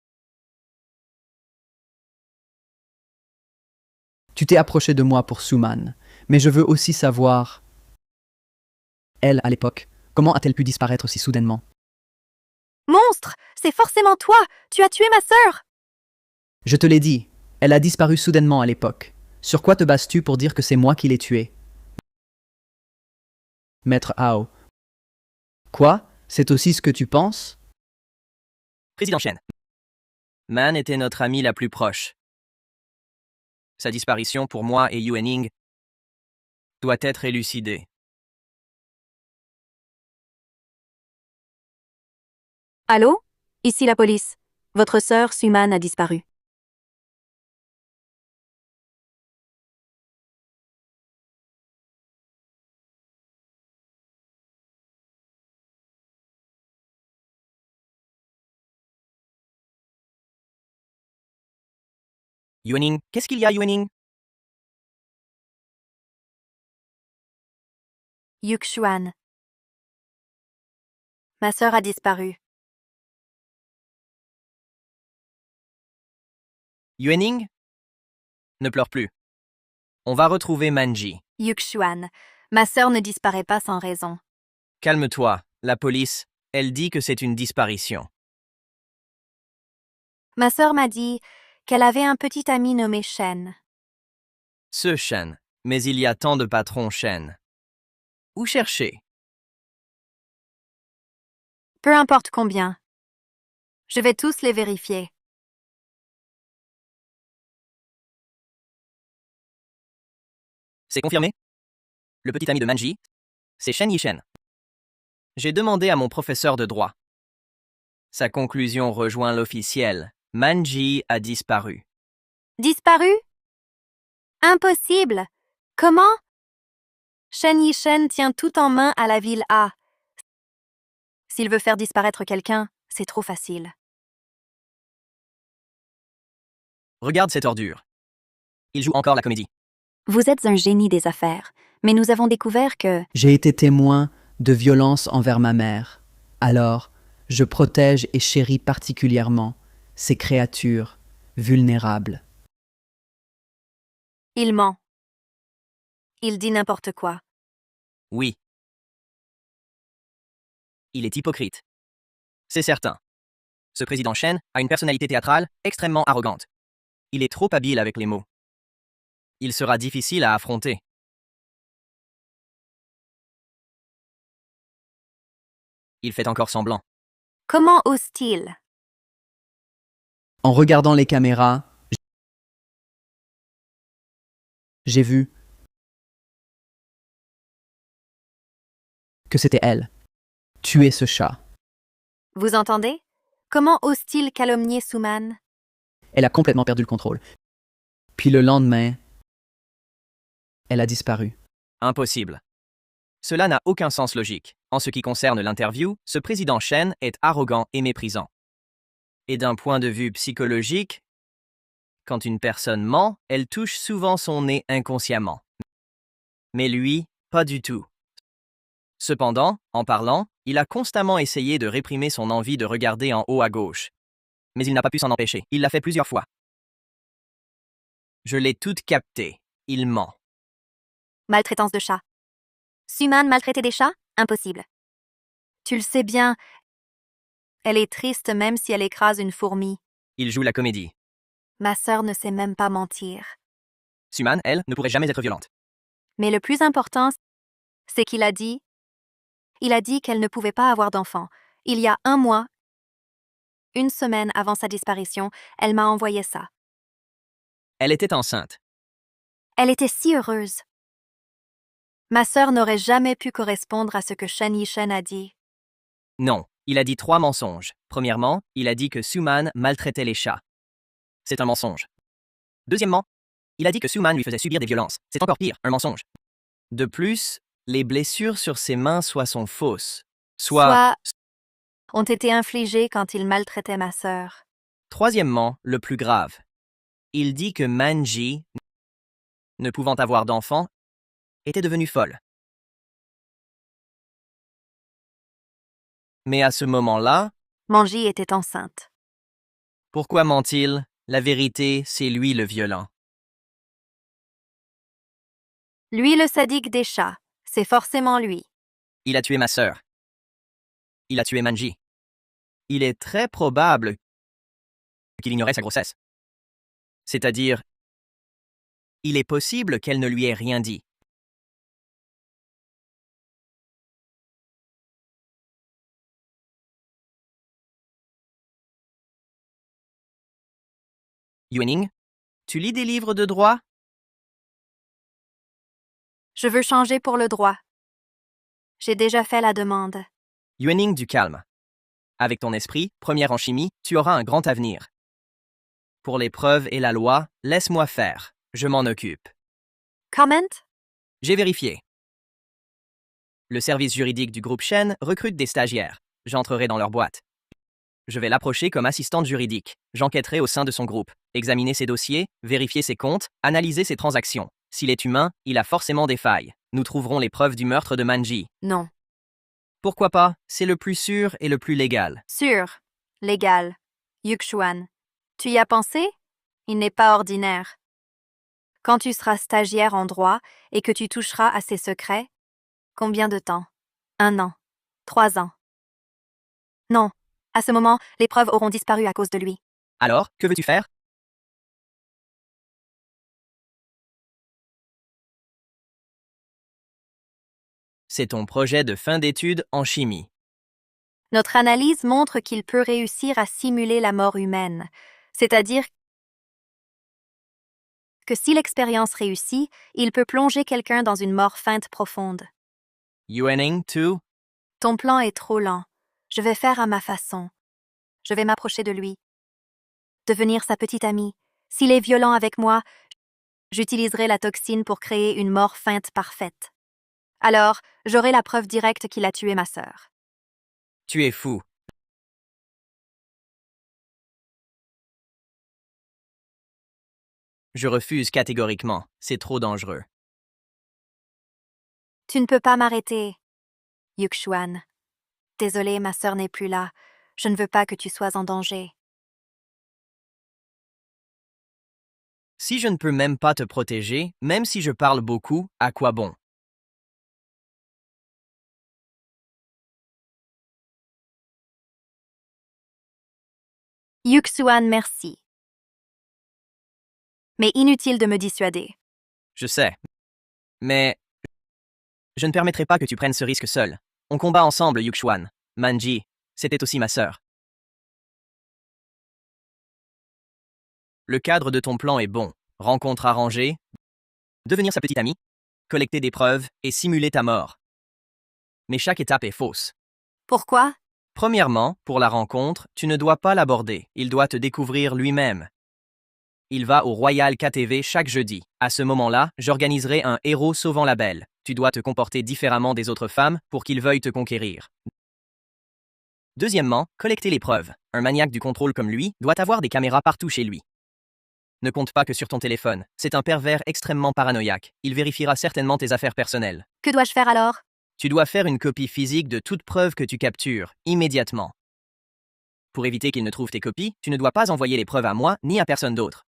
Tu t'es approché de moi pour Suman, mais je veux aussi savoir... Elle, à l'époque, comment a-t-elle pu disparaître si soudainement? Monstre! C'est forcément toi! Tu as tué ma sœur! Je te l'ai dit, elle a disparu soudainement à l'époque. Sur quoi te bases-tu pour dire que c'est moi qui l'ai tuée? Maître Hao. Quoi? C'est aussi ce que tu penses? Président Shen. Man était notre amie la plus proche. Sa disparition pour moi et Yuening doit être élucidée. Allô? Ici la police. Votre sœur Suman a disparu. Yuening, qu'est-ce qu'il y a, Yuening? Yuxuan. Ma sœur a disparu. Yuening? Ne pleure plus. On va retrouver Manji. Yuxuan. Ma sœur ne disparaît pas sans raison. Calme-toi, la police, elle dit que c'est une disparition. Ma sœur m'a dit qu'elle avait un petit ami nommé Shen. Ce Shen, mais il y a tant de patrons Shen. Où chercher? Peu importe combien. Je vais tous les vérifier. C'est confirmé? Le petit ami de Manji, c'est Shen Yishen. J'ai demandé à mon professeur de droit. Sa conclusion rejoint l'officiel. Manji a disparu. Disparu? Impossible! Comment? Shen Yishen tient tout en main à la ville A. S'il veut faire disparaître quelqu'un, c'est trop facile. Regarde cette ordure. Il joue encore la comédie. Vous êtes un génie des affaires, mais nous avons découvert que... J'ai été témoin de violences envers ma mère. Alors, je protège et chéris particulièrement ces créatures vulnérables. Il ment. Il dit n'importe quoi. Oui. Il est hypocrite. C'est certain. Ce président Shen a une personnalité théâtrale extrêmement arrogante. Il est trop habile avec les mots. Il sera difficile à affronter. Il fait encore semblant. Comment ose-t-il? En regardant les caméras, j'ai vu que c'était elle. Tuer ce chat. Vous entendez? Comment ose-t-il calomnier Suman? Elle a complètement perdu le contrôle. Puis le lendemain, elle a disparu. Impossible. Cela n'a aucun sens logique. En ce qui concerne l'interview, ce président Shen est arrogant et méprisant. Et d'un point de vue psychologique, quand une personne ment, elle touche souvent son nez inconsciemment. Mais lui, pas du tout. Cependant, en parlant, il a constamment essayé de réprimer son envie de regarder en haut à gauche. Mais il n'a pas pu s'en empêcher. Il l'a fait plusieurs fois. Je l'ai toute captée. Il ment. Maltraitance de chat. Suman maltraitait des chats? Impossible. Tu le sais bien. Elle est triste même si elle écrase une fourmi. Il joue la comédie. Ma sœur ne sait même pas mentir. Suman, elle, ne pourrait jamais être violente. Mais le plus important, c'est qu'il a dit... Il a dit qu'elle ne pouvait pas avoir d'enfant. Il y a 1 mois, 1 semaine avant sa disparition, elle m'a envoyé ça. Elle était enceinte. Elle était si heureuse. Ma sœur n'aurait jamais pu correspondre à ce que Shen Yishen a dit. Non, il a dit 3 mensonges. Premièrement, il a dit que Suman maltraitait les chats. C'est un mensonge. Deuxièmement, il a dit que Suman lui faisait subir des violences. C'est encore pire, un mensonge. De plus, les blessures sur ses mains sont fausses. Soit... ont été infligées quand il maltraitait ma sœur. Troisièmement, le plus grave. Il dit que Manji, ne pouvant avoir d'enfant, était devenue folle. Mais à ce moment-là, Manji était enceinte. pourquoi ment-il? La vérité, c'est lui le violent. Lui le sadique des chats, c'est forcément lui. Il a tué ma sœur. Il a tué Manji. Il est très probable qu'il ignorait sa grossesse. C'est-à-dire, il est possible qu'elle ne lui ait rien dit. Yuening, tu lis des livres de droit? Je veux changer pour le droit. J'ai déjà fait la demande. Yuening, du calme. Avec ton esprit, première en chimie, tu auras un grand avenir. Pour les preuves et la loi, laisse-moi faire. Je m'en occupe. Comment? J'ai vérifié. Le service juridique du groupe Shen recrute des stagiaires. J'entrerai dans leur boîte. Je vais l'approcher comme assistante juridique. J'enquêterai au sein de son groupe, examiner ses dossiers, vérifier ses comptes, analyser ses transactions. S'il est humain, il a forcément des failles. Nous trouverons les preuves du meurtre de Manji. Non. Pourquoi pas? C'est le plus sûr et le plus légal. Sûr. Légal. Yuxuan. Tu y as pensé? Il n'est pas ordinaire. Quand tu seras stagiaire en droit et que tu toucheras à ses secrets, combien de temps? 1 an. 3 ans. Non. À ce moment, les preuves auront disparu à cause de lui. Alors, que veux-tu faire? C'est ton projet de fin d'études en chimie. Notre analyse montre qu'il peut réussir à simuler la mort humaine, c'est-à-dire que si l'expérience réussit, il peut plonger quelqu'un dans une mort feinte profonde. Yuening, tu? Ton plan est trop lent. Je vais faire à ma façon. Je vais m'approcher de lui. Devenir sa petite amie. S'il est violent avec moi, j'utiliserai la toxine pour créer une mort feinte parfaite. Alors, j'aurai la preuve directe qu'il a tué ma sœur. Tu es fou. Je refuse catégoriquement. C'est trop dangereux. Tu ne peux pas m'arrêter. Yuxuan. Désolée, ma sœur n'est plus là. Je ne veux pas que tu sois en danger. Si je ne peux même pas te protéger, même si je parle beaucoup, à quoi bon? Yuxuan, merci. Mais inutile de me dissuader. Je sais. Mais je ne permettrai pas que tu prennes ce risque seul. On combat ensemble, Yuxuan. Manji, c'était aussi ma sœur. Le cadre de ton plan est bon. Rencontre arrangée, devenir sa petite amie, collecter des preuves et simuler ta mort. Mais chaque étape est fausse. Pourquoi? Premièrement, pour la rencontre, tu ne dois pas l'aborder. Il doit te découvrir lui-même. Il va au Royal KTV chaque jeudi. À ce moment-là, j'organiserai un héros sauvant la belle. Tu dois te comporter différemment des autres femmes pour qu'il veuille te conquérir. Deuxièmement, collecter les preuves. Un maniaque du contrôle comme lui doit avoir des caméras partout chez lui. Ne compte pas que sur ton téléphone. C'est un pervers extrêmement paranoïaque. Il vérifiera certainement tes affaires personnelles. Que dois-je faire alors? Tu dois faire une copie physique de toute preuve que tu captures, immédiatement. Pour éviter qu'il ne trouve tes copies, tu ne dois pas envoyer les preuves à moi ni à personne d'autre.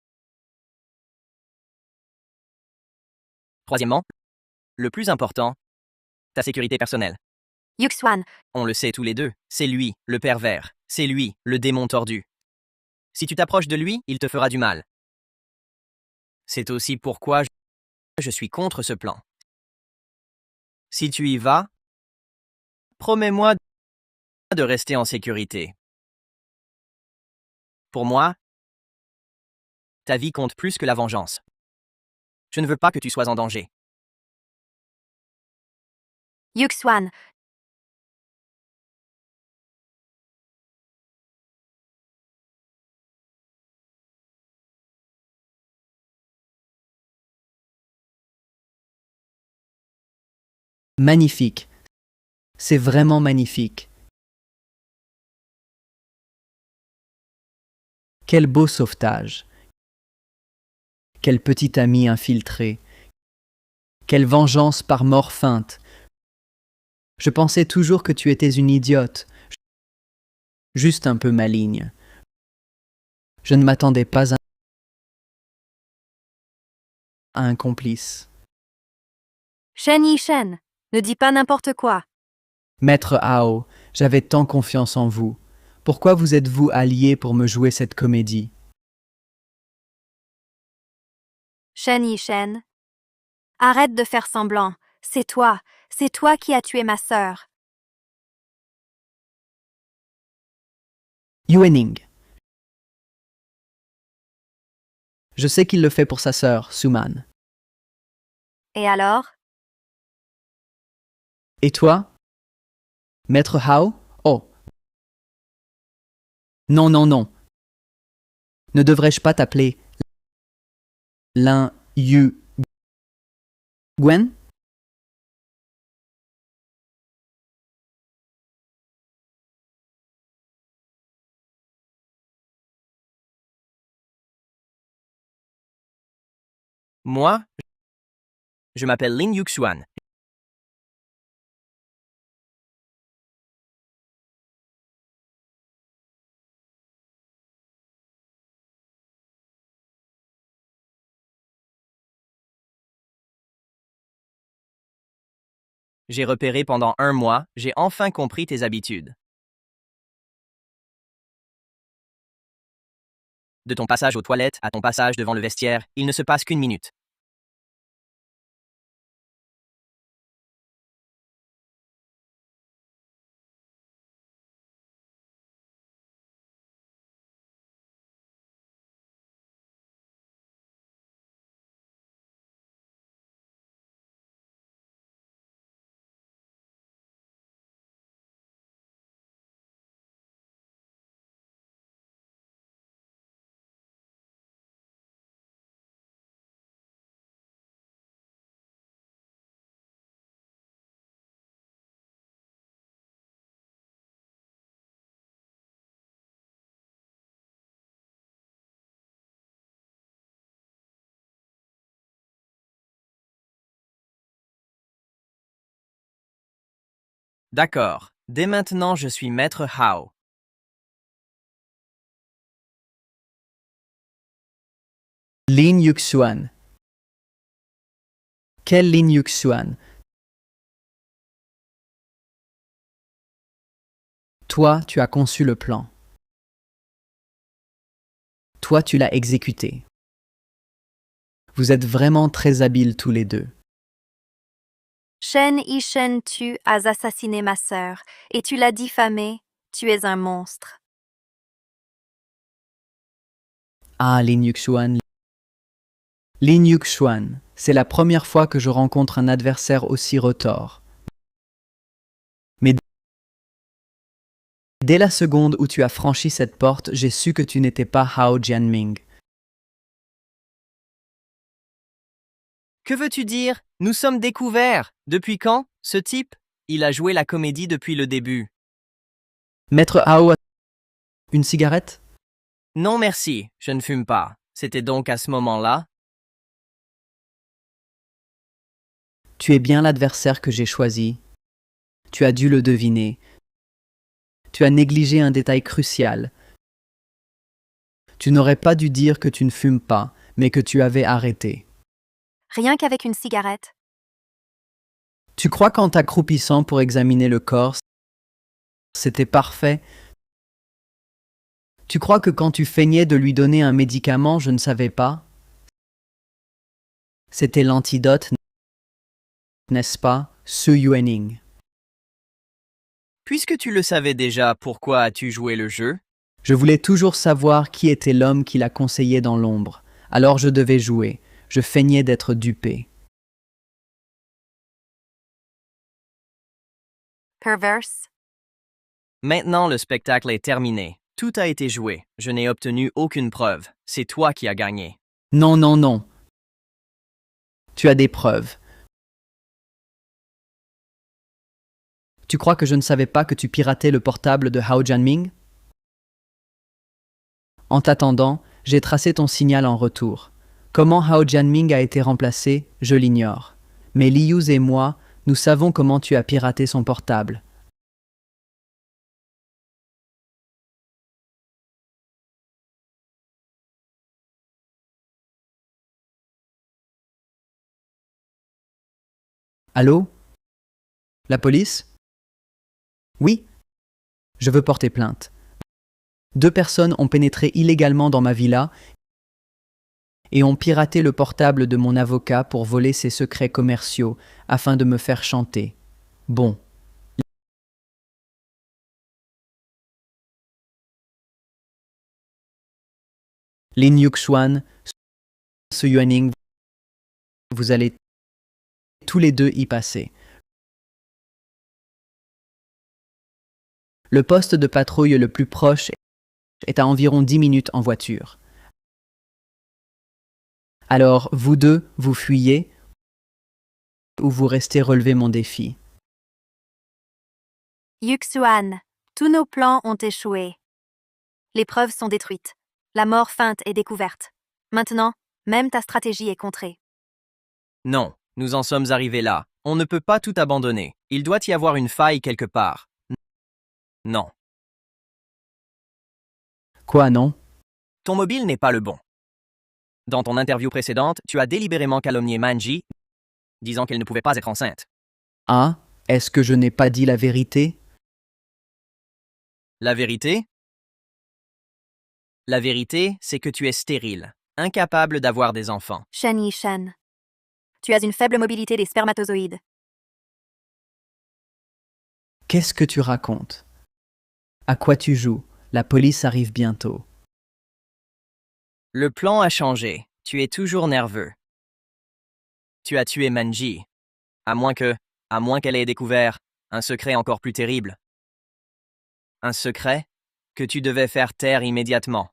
Troisièmement, le plus important, ta sécurité personnelle. Yuxuan. On le sait tous les deux, c'est lui, le pervers. C'est lui, le démon tordu. Si tu t'approches de lui, il te fera du mal. C'est aussi pourquoi je suis contre ce plan. Si tu y vas, promets-moi de rester en sécurité. Pour moi, ta vie compte plus que la vengeance. Je ne veux pas que tu sois en danger. Yuxuan. Magnifique. C'est vraiment magnifique. Quel beau sauvetage. Quel petit ami infiltré. Quelle vengeance par mort feinte. Je pensais toujours que tu étais une idiote, juste un peu maligne. Je ne m'attendais pas à un complice. Shen Yishen, ne dis pas n'importe quoi. Maître Hao, j'avais tant confiance en vous. Pourquoi vous êtes-vous allié pour me jouer cette comédie? Shen Yishen, arrête de faire semblant. C'est toi qui as tué ma sœur. Yuening. Je sais qu'il le fait pour sa sœur, Suman. Et alors? Et toi? Maître Hao? Oh. Non, non, non. Ne devrais-je pas t'appeler Lin Yu Gwen? Moi, je m'appelle Lin Yuxuan. J'ai repéré pendant 1 mois, j'ai enfin compris tes habitudes. De ton passage aux toilettes à ton passage devant le vestiaire, il ne se passe qu'1 minute. D'accord. Dès maintenant, je suis Maître Hao. Lin Yuxuan. Quel Lin Yuxuan? Toi, tu as conçu le plan. Toi, tu l'as exécuté. Vous êtes vraiment très habiles tous les deux. Shen Yishen, tu as assassiné ma sœur, et tu l'as diffamée. Tu es un monstre. Ah, Lin Yuxuan. Lin Yuxuan, c'est la première fois que je rencontre un adversaire aussi retors. Mais dès la seconde où tu as franchi cette porte, j'ai su que tu n'étais pas Hao Jianming. Que veux-tu dire? Nous sommes découverts. Depuis quand? Ce type? Il a joué la comédie depuis le début. Maître Hao, une cigarette? Non merci, je ne fume pas. C'était donc à ce moment-là? Tu es bien l'adversaire que j'ai choisi. Tu as dû le deviner. Tu as négligé un détail crucial. Tu n'aurais pas dû dire que tu ne fumes pas, mais que tu avais arrêté. Rien qu'avec une cigarette. Tu crois qu'en t'accroupissant pour examiner le corps, c'était parfait? Tu crois que quand tu feignais de lui donner un médicament, je ne savais pas? C'était l'antidote, n'est-ce pas, Su Yuening? Puisque tu le savais déjà, pourquoi as-tu joué le jeu? Je voulais toujours savoir qui était l'homme qui la conseillait dans l'ombre. Alors je devais jouer. Je feignais d'être dupé. Perverse. Maintenant, le spectacle est terminé. Tout a été joué. Je n'ai obtenu aucune preuve. C'est toi qui as gagné. Non, non, non. Tu as des preuves. Tu crois que je ne savais pas que tu piratais le portable de Hao Jianming? En t'attendant, j'ai tracé ton signal en retour. Comment Hao Jianming a été remplacé, je l'ignore. Mais Liu et moi, nous savons comment tu as piraté son portable. Allô? La police? Oui. Je veux porter plainte. 2 personnes ont pénétré illégalement dans ma villa et ont piraté le portable de mon avocat pour voler ses secrets commerciaux afin de me faire chanter. Bon. Lin Yuxuan, Su Yuaning, vous allez tous les deux y passer. Le poste de patrouille le plus proche est à environ 10 minutes en voiture. Alors, vous deux, vous fuyez ou vous restez relever mon défi. Yuxuan, tous nos plans ont échoué. Les preuves sont détruites. La mort feinte est découverte. Maintenant, même ta stratégie est contrée. Non, nous en sommes arrivés là. On ne peut pas tout abandonner. Il doit y avoir une faille quelque part. Non. Quoi, non? Ton mobile n'est pas le bon. Dans ton interview précédente, tu as délibérément calomnié Manji, disant qu'elle ne pouvait pas être enceinte. Ah, est-ce que je n'ai pas dit la vérité? La vérité? La vérité, c'est que tu es stérile, incapable d'avoir des enfants. Shen Yishen. Tu as une faible mobilité des spermatozoïdes. Qu'est-ce que tu racontes? À quoi tu joues? La police arrive bientôt. Le plan a changé. Tu es toujours nerveux. Tu as tué Manji. À moins qu'elle ait découvert un secret encore plus terrible. Un secret que tu devais faire taire immédiatement.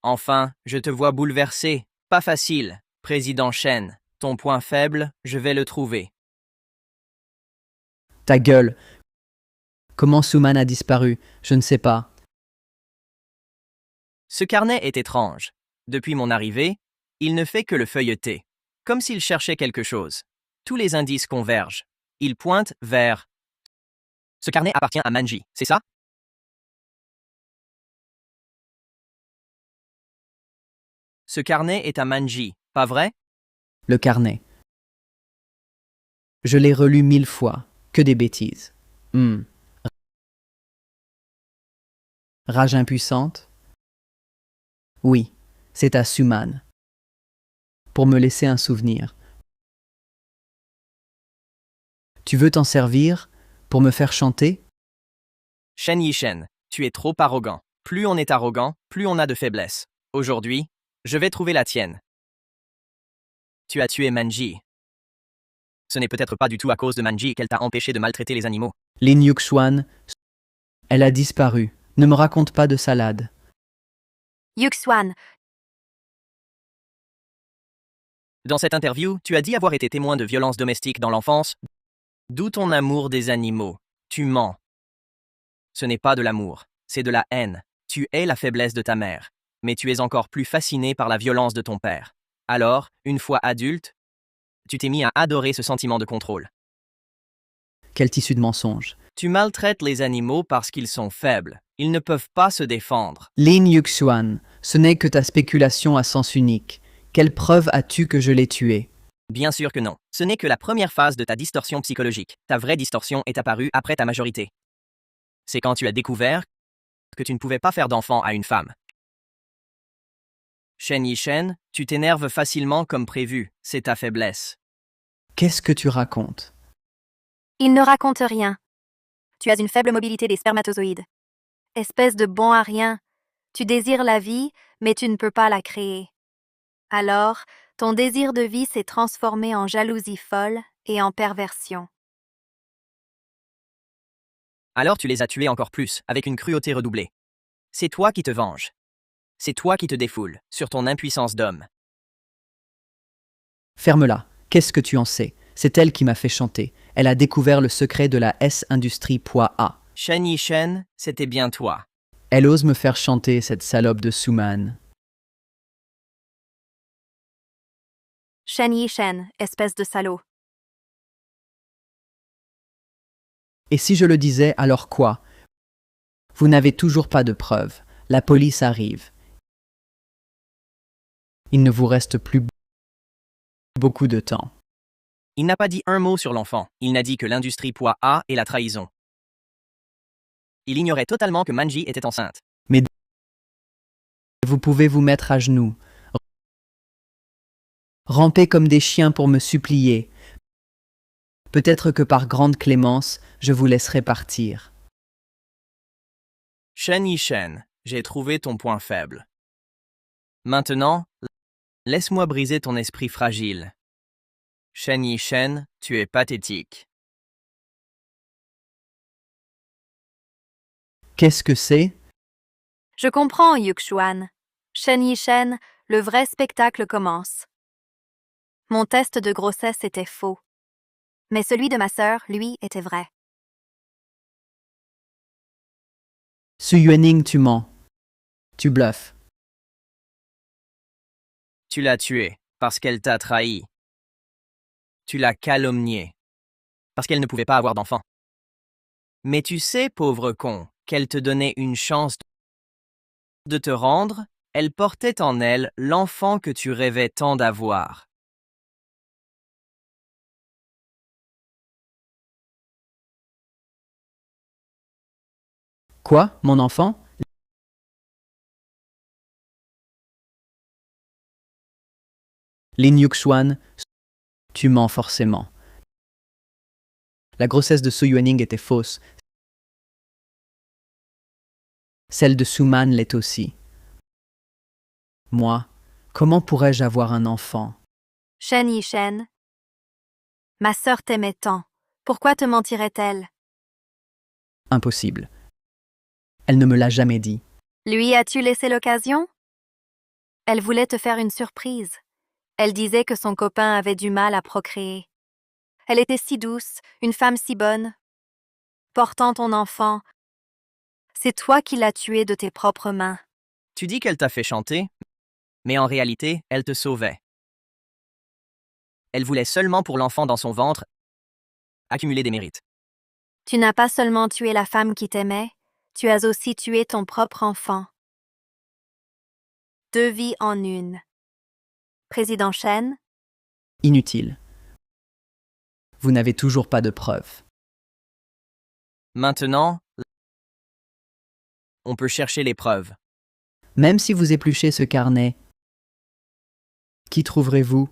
Enfin, je te vois bouleversé. Pas facile, Président Shen. Ton point faible, je vais le trouver. Ta gueule. Comment Suman a disparu? Je ne sais pas. Ce carnet est étrange. Depuis mon arrivée, il ne fait que le feuilleter. Comme s'il cherchait quelque chose. Tous les indices convergent. Il pointe vers... Ce carnet appartient à Manji, c'est ça? Ce carnet est à Manji, pas vrai? Le carnet. Je l'ai relu 1000 fois. Que des bêtises. Rage impuissante? Oui, c'est à Suman. Pour me laisser un souvenir. Tu veux t'en servir pour me faire chanter? Shen Yishen, tu es trop arrogant. Plus on est arrogant, plus on a de faiblesses. Aujourd'hui, je vais trouver la tienne. Tu as tué Manji. Ce n'est peut-être pas du tout à cause de Manji qu'elle t'a empêché de maltraiter les animaux. Lin Yuxuan, elle a disparu. Ne me raconte pas de salade. Yuxuan, Dans cette interview, tu as dit avoir été témoin de violences domestiques dans l'enfance. D'où ton amour des animaux. Tu mens. Ce n'est pas de l'amour, c'est de la haine. Tu hais la faiblesse de ta mère, mais tu es encore plus fasciné par la violence de ton père. Alors, une fois adulte, tu t'es mis à adorer ce sentiment de contrôle. Quel tissu de mensonge. Tu maltraites les animaux parce qu'ils sont faibles. Ils ne peuvent pas se défendre. Lin Yuxuan, ce n'est que ta spéculation à sens unique. Quelle preuve as-tu que je l'ai tué? Bien sûr que non. Ce n'est que la première phase de ta distorsion psychologique. Ta vraie distorsion est apparue après ta majorité. C'est quand tu as découvert que tu ne pouvais pas faire d'enfant à une femme. Shen Yishen, tu t'énerves facilement comme prévu. C'est ta faiblesse. Qu'est-ce que tu racontes? il ne raconte rien. Tu as une faible mobilité des spermatozoïdes. Espèce de bon à rien. Tu désires la vie, mais tu ne peux pas la créer. Alors, ton désir de vie s'est transformé en jalousie folle et en perversion. Alors tu les as tués encore plus, avec une cruauté redoublée. C'est toi qui te venges. C'est toi qui te défoules, sur ton impuissance d'homme. Ferme-la. Qu'est-ce que tu en sais? C'est elle qui m'a fait chanter. Elle a découvert le secret de la S-Industrie.A. Shen Yishen, c'était bien toi. Elle ose me faire chanter, cette salope de Suman. Shen Yishen, espèce de salaud. Et si je le disais, alors quoi? Vous n'avez toujours pas de preuves. La police arrive. Il ne vous reste plus beaucoup de temps. Il n'a pas dit un mot sur l'enfant. Il n'a dit que l'industrie poids A et la trahison. Il ignorait totalement que Manji était enceinte. Vous pouvez vous mettre à genoux. Ramper comme des chiens pour me supplier. Peut-être que par grande clémence, je vous laisserai partir. Shen Yishen, j'ai trouvé ton point faible. Maintenant, laisse-moi briser ton esprit fragile. Shen Yishen, tu es pathétique. Qu'est-ce que c'est? Je comprends, Yuxuan. Shen Yishen, le vrai spectacle commence. Mon test de grossesse était faux. Mais celui de ma sœur, lui, était vrai. Su Yuening, tu mens. Tu bluffes. Tu l'as tuée parce qu'elle t'a trahi. Tu l'as calomniée parce qu'elle ne pouvait pas avoir d'enfant. Mais tu sais, pauvre con, qu'elle te donnait une chance de te rendre, elle portait en elle l'enfant que tu rêvais tant d'avoir. Quoi, mon enfant? Lin Yuxuan, tu mens forcément. La grossesse de Su Yuening était fausse. Celle de Suman l'est aussi. Moi, comment pourrais-je avoir un enfant? Shen Yishen, ma sœur t'aimait tant. Pourquoi te mentirait-elle? Impossible. Elle ne me l'a jamais dit. Lui as-tu laissé l'occasion? Elle voulait te faire une surprise. Elle disait que son copain avait du mal à procréer. Elle était si douce, une femme si bonne. Portant ton enfant, c'est toi qui l'as tué de tes propres mains. Tu dis qu'elle t'a fait chanter, mais en réalité, elle te sauvait. Elle voulait seulement pour l'enfant dans son ventre accumuler des mérites. Tu n'as pas seulement tué la femme qui t'aimait, tu as aussi tué ton propre enfant. 2 vies en une. Président Shen, Inutile. Vous n'avez toujours pas de preuves. Maintenant, on peut chercher les preuves. Même si vous épluchez ce carnet, qui trouverez-vous?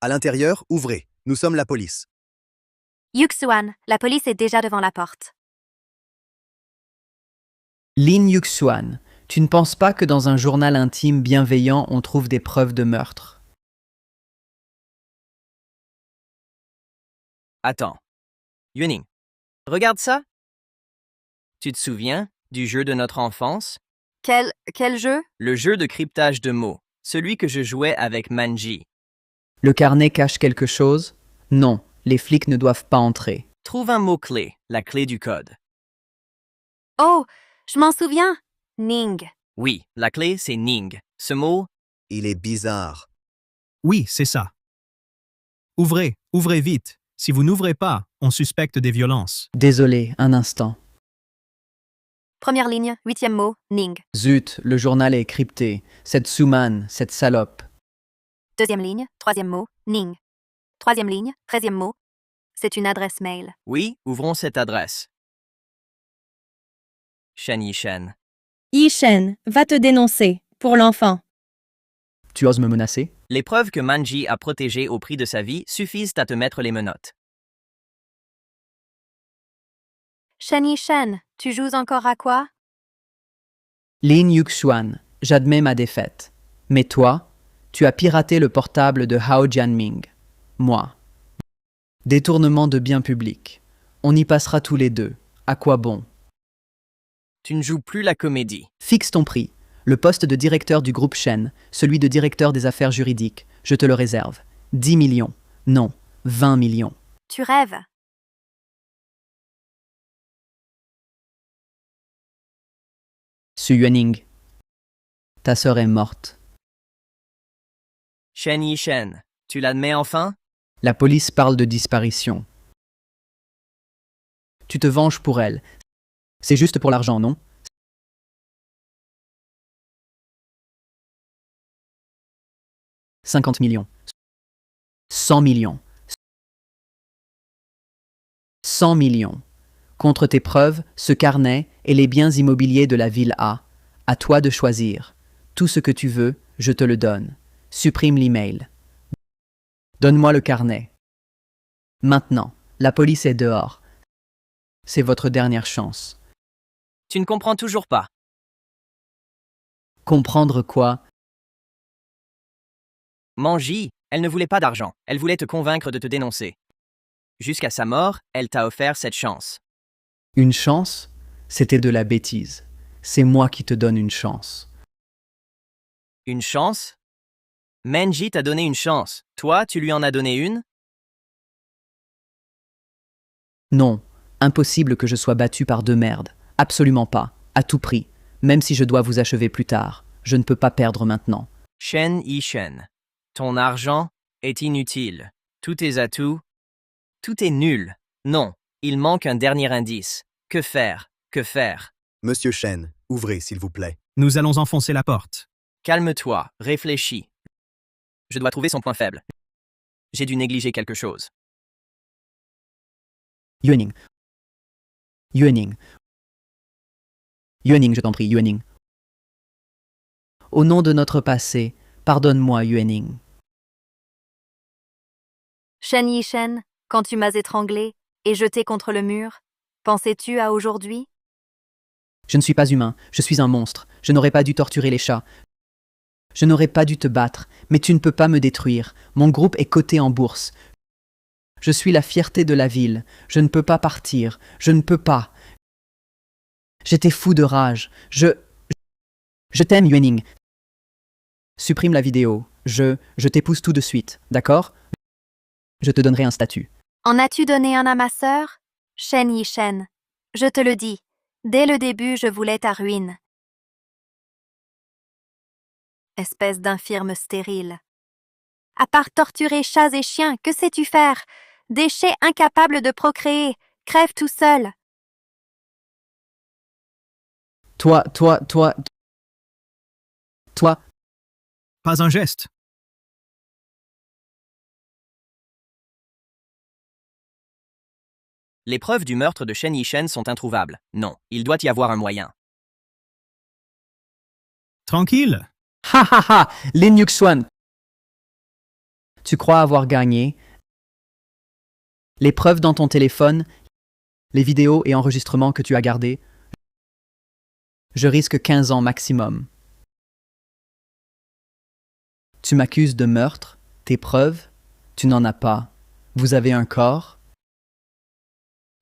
À l'intérieur, ouvrez. Nous sommes la police. Yuxuan, la police est déjà devant la porte. Lin Yuxuan, tu ne penses pas que dans un journal intime bienveillant, on trouve des preuves de meurtre? Attends. Yuening, regarde ça. Tu te souviens du jeu de notre enfance? Quel jeu? Le jeu de cryptage de mots, celui que je jouais avec Manji. Le carnet cache quelque chose? Non, les flics ne doivent pas entrer. Trouve un mot-clé, la clé du code. Oh, je m'en souviens. Ning. Oui, la clé, c'est Ning. Ce mot, Il est bizarre. Oui, c'est ça. Ouvrez, ouvrez vite. Si vous n'ouvrez pas, on suspecte des violences. Désolé, un instant. Première ligne, 8e mot, Ning. Zut, le journal est crypté. Cette Suman, cette salope. Deuxième ligne, 3e mot, Ning. Troisième ligne, 13e mot. C'est une adresse mail. oui, ouvrons cette adresse. Shen Yishen. Yishen va te dénoncer pour l'enfant. Tu oses me menacer? Les preuves que Manji a protégées au prix de sa vie suffisent à te mettre les menottes. Shen Yishen, tu joues encore à quoi? Lin Yuxuan, j'admets ma défaite. Mais toi, tu as piraté le portable de Hao Jianming. Moi. Détournement de biens publics. On y passera tous les deux. À quoi bon? Tu ne joues plus la comédie. Fixe ton prix. Le poste de directeur du groupe Shen, celui de directeur des affaires juridiques, je te le réserve. 10 millions. Non, 20 millions. Tu rêves. Su Yuening. Ta sœur est morte. Shen Yishen, tu l'admets enfin? La police parle de disparition. Tu te venges pour elle. C'est juste pour l'argent, non? « 50 millions. 100 millions. 100 millions. Contre tes preuves, ce carnet et les biens immobiliers de la ville A. À toi de choisir. Tout ce que tu veux, je te le donne. Supprime l'email. Donne-moi le carnet. Maintenant, la police est dehors. C'est votre dernière chance. Tu ne comprends toujours pas. Comprendre quoi? Manji, elle ne voulait pas d'argent, elle voulait te convaincre de te dénoncer. Jusqu'à sa mort, elle t'a offert cette chance. Une chance? C'était de la bêtise. C'est moi qui te donne une chance. Une chance? Manji t'a donné une chance. Toi, tu lui en as donné une? Non, impossible que je sois battu par deux merdes. Absolument pas. À tout prix. Même si je dois vous achever plus tard. Je ne peux pas perdre maintenant. Shen Yishen, ton argent est inutile. Tous tes atouts, tout est nul. Non, il manque un dernier indice. Que faire? Que faire? Monsieur Shen, ouvrez, s'il vous plaît. Nous allons enfoncer la porte. Calme-toi, réfléchis. Je dois trouver son point faible. J'ai dû négliger quelque chose. Yuening. Yuening. Yuening, je t'en prie, Yuening. Au nom de notre passé, pardonne-moi, Yuening. Shen Yishen, quand tu m'as étranglé et jeté contre le mur, pensais-tu à aujourd'hui? Je ne suis pas humain, je suis un monstre. Je n'aurais pas dû torturer les chats. Je n'aurais pas dû te battre, mais tu ne peux pas me détruire. Mon groupe est coté en bourse. Je suis la fierté de la ville. Je ne peux pas partir. Je ne peux pas. J'étais fou de rage. Je t'aime, Yuening. Supprime la vidéo. Je t'épouse tout de suite, d'accord? Je te donnerai un statut. En as-tu donné un à ma sœur? Shen Yishen, je te le dis, dès le début je voulais ta ruine. Espèce d'infirme stérile. À part torturer chats et chiens, que sais-tu faire? Déchet incapable de procréer, crève tout seul. Toi. Pas un geste. Les preuves du meurtre de Shen Yishen sont introuvables. Non, il doit y avoir un moyen. Tranquille. Ha ha ha! Lin Yuxuan. Tu crois avoir gagné? Les preuves dans ton téléphone, les vidéos et enregistrements que tu as gardés. Je risque 15 ans maximum. Tu m'accuses de meurtre? Tes preuves? Tu n'en as pas. Vous avez un corps?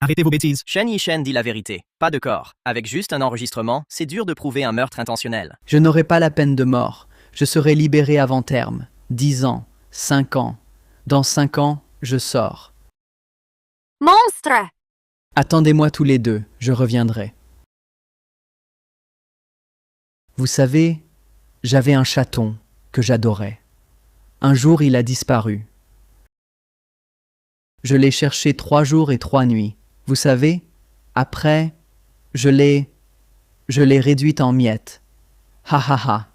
Arrêtez vos bêtises. Shen Yishen dit la vérité. Pas de corps. Avec juste un enregistrement, c'est dur de prouver un meurtre intentionnel. Je n'aurai pas la peine de mort. Je serai libéré avant terme. 10 ans, 5 ans. Dans 5 ans, je sors. Monstre! Attendez-moi tous les deux, je reviendrai. Vous savez, j'avais un chaton que j'adorais. Un jour, il a disparu. Je l'ai cherché 3 jours et 3 nuits. Vous savez, après, je l'ai réduite en miettes. Ha ha ha.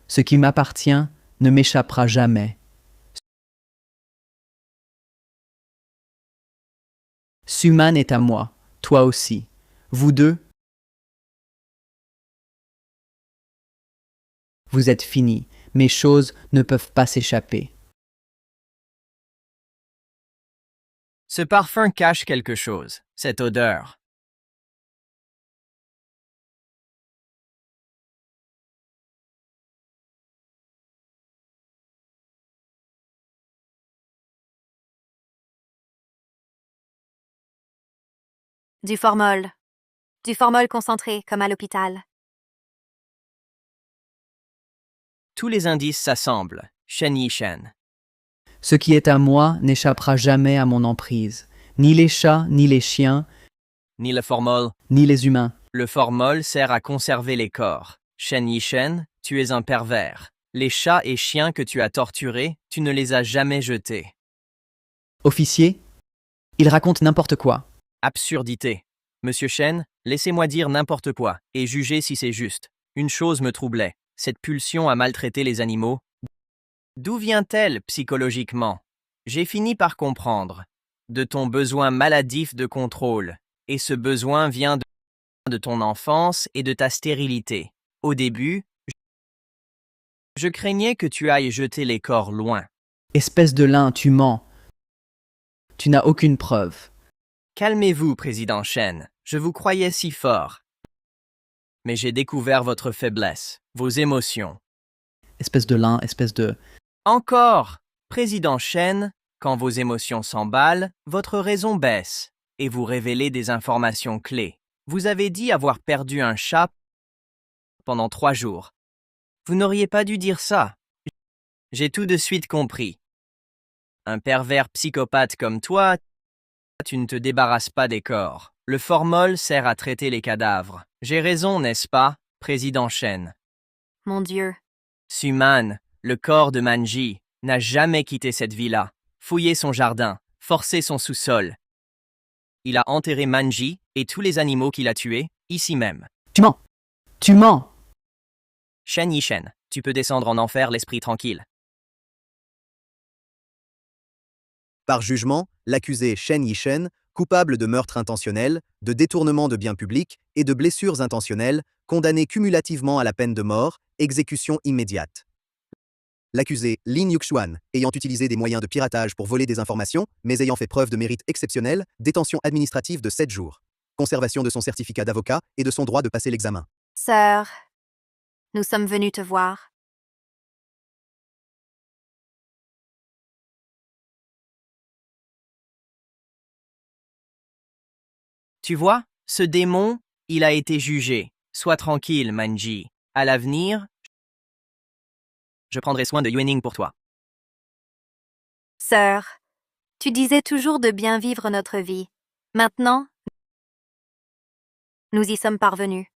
Ce qui m'appartient ne m'échappera jamais. Suman est à moi, toi aussi. Vous deux, vous êtes finis. Mes choses ne peuvent pas s'échapper. Ce parfum cache quelque chose. Cette odeur. Du formol. Du formol concentré, comme à l'hôpital. Tous les indices s'assemblent. Shen Yishen. Ce qui est à moi n'échappera jamais à mon emprise. Ni les chats, ni les chiens, Ni le formol. ni les humains. Le formol sert à conserver les corps. Shen Yishen, tu es un pervers. Les chats et chiens que tu as torturés, tu ne les as jamais jetés. Officier, il raconte n'importe quoi. Absurdité. Monsieur Shen, laissez-moi dire n'importe quoi, et juger si c'est juste. Une chose me troublait, cette pulsion à maltraiter les animaux. D'où vient-elle psychologiquement? J'ai fini par comprendre. De ton besoin maladif de contrôle. Et ce besoin vient de ton enfance et de ta stérilité. Au début, je craignais que tu ailles jeter les corps loin. Espèce de lin, tu mens. Tu n'as aucune preuve. Calmez-vous, Président Shen. Je vous croyais si fort. Mais j'ai découvert votre faiblesse, vos émotions. Espèce de lin, espèce de... Encore, Président Shen, quand vos émotions s'emballent, votre raison baisse, et vous révélez des informations clés. Vous avez dit avoir perdu un chat pendant 3 jours. Vous n'auriez pas dû dire ça. J'ai tout de suite compris. Un pervers psychopathe comme toi, tu ne te débarrasses pas des corps. Le formol sert à traiter les cadavres. J'ai raison, n'est-ce pas, Président Shen? Mon Dieu. Suman, le corps de Manji, n'a jamais quitté cette villa, fouillé son jardin, forcé son sous-sol. Il a enterré Manji et tous les animaux qu'il a tués, ici même. Tu mens. Tu mens. Shen Yishen, tu peux descendre en enfer l'esprit tranquille. Par jugement, l'accusé Shen Yishen, coupable de meurtre intentionnel, de détournement de biens publics et de blessures intentionnelles, condamné cumulativement à la peine de mort, exécution immédiate. L'accusé Lin Yuxuan, ayant utilisé des moyens de piratage pour voler des informations, mais ayant fait preuve de mérite exceptionnel, détention administrative de 7 jours. Conservation de son certificat d'avocat et de son droit de passer l'examen. Sœur, nous sommes venus te voir. Tu vois, ce démon, il a été jugé. Sois tranquille, Manji. À l'avenir, je prendrai soin de Yuening pour toi. Sœur, tu disais toujours de bien vivre notre vie. Maintenant, nous y sommes parvenus.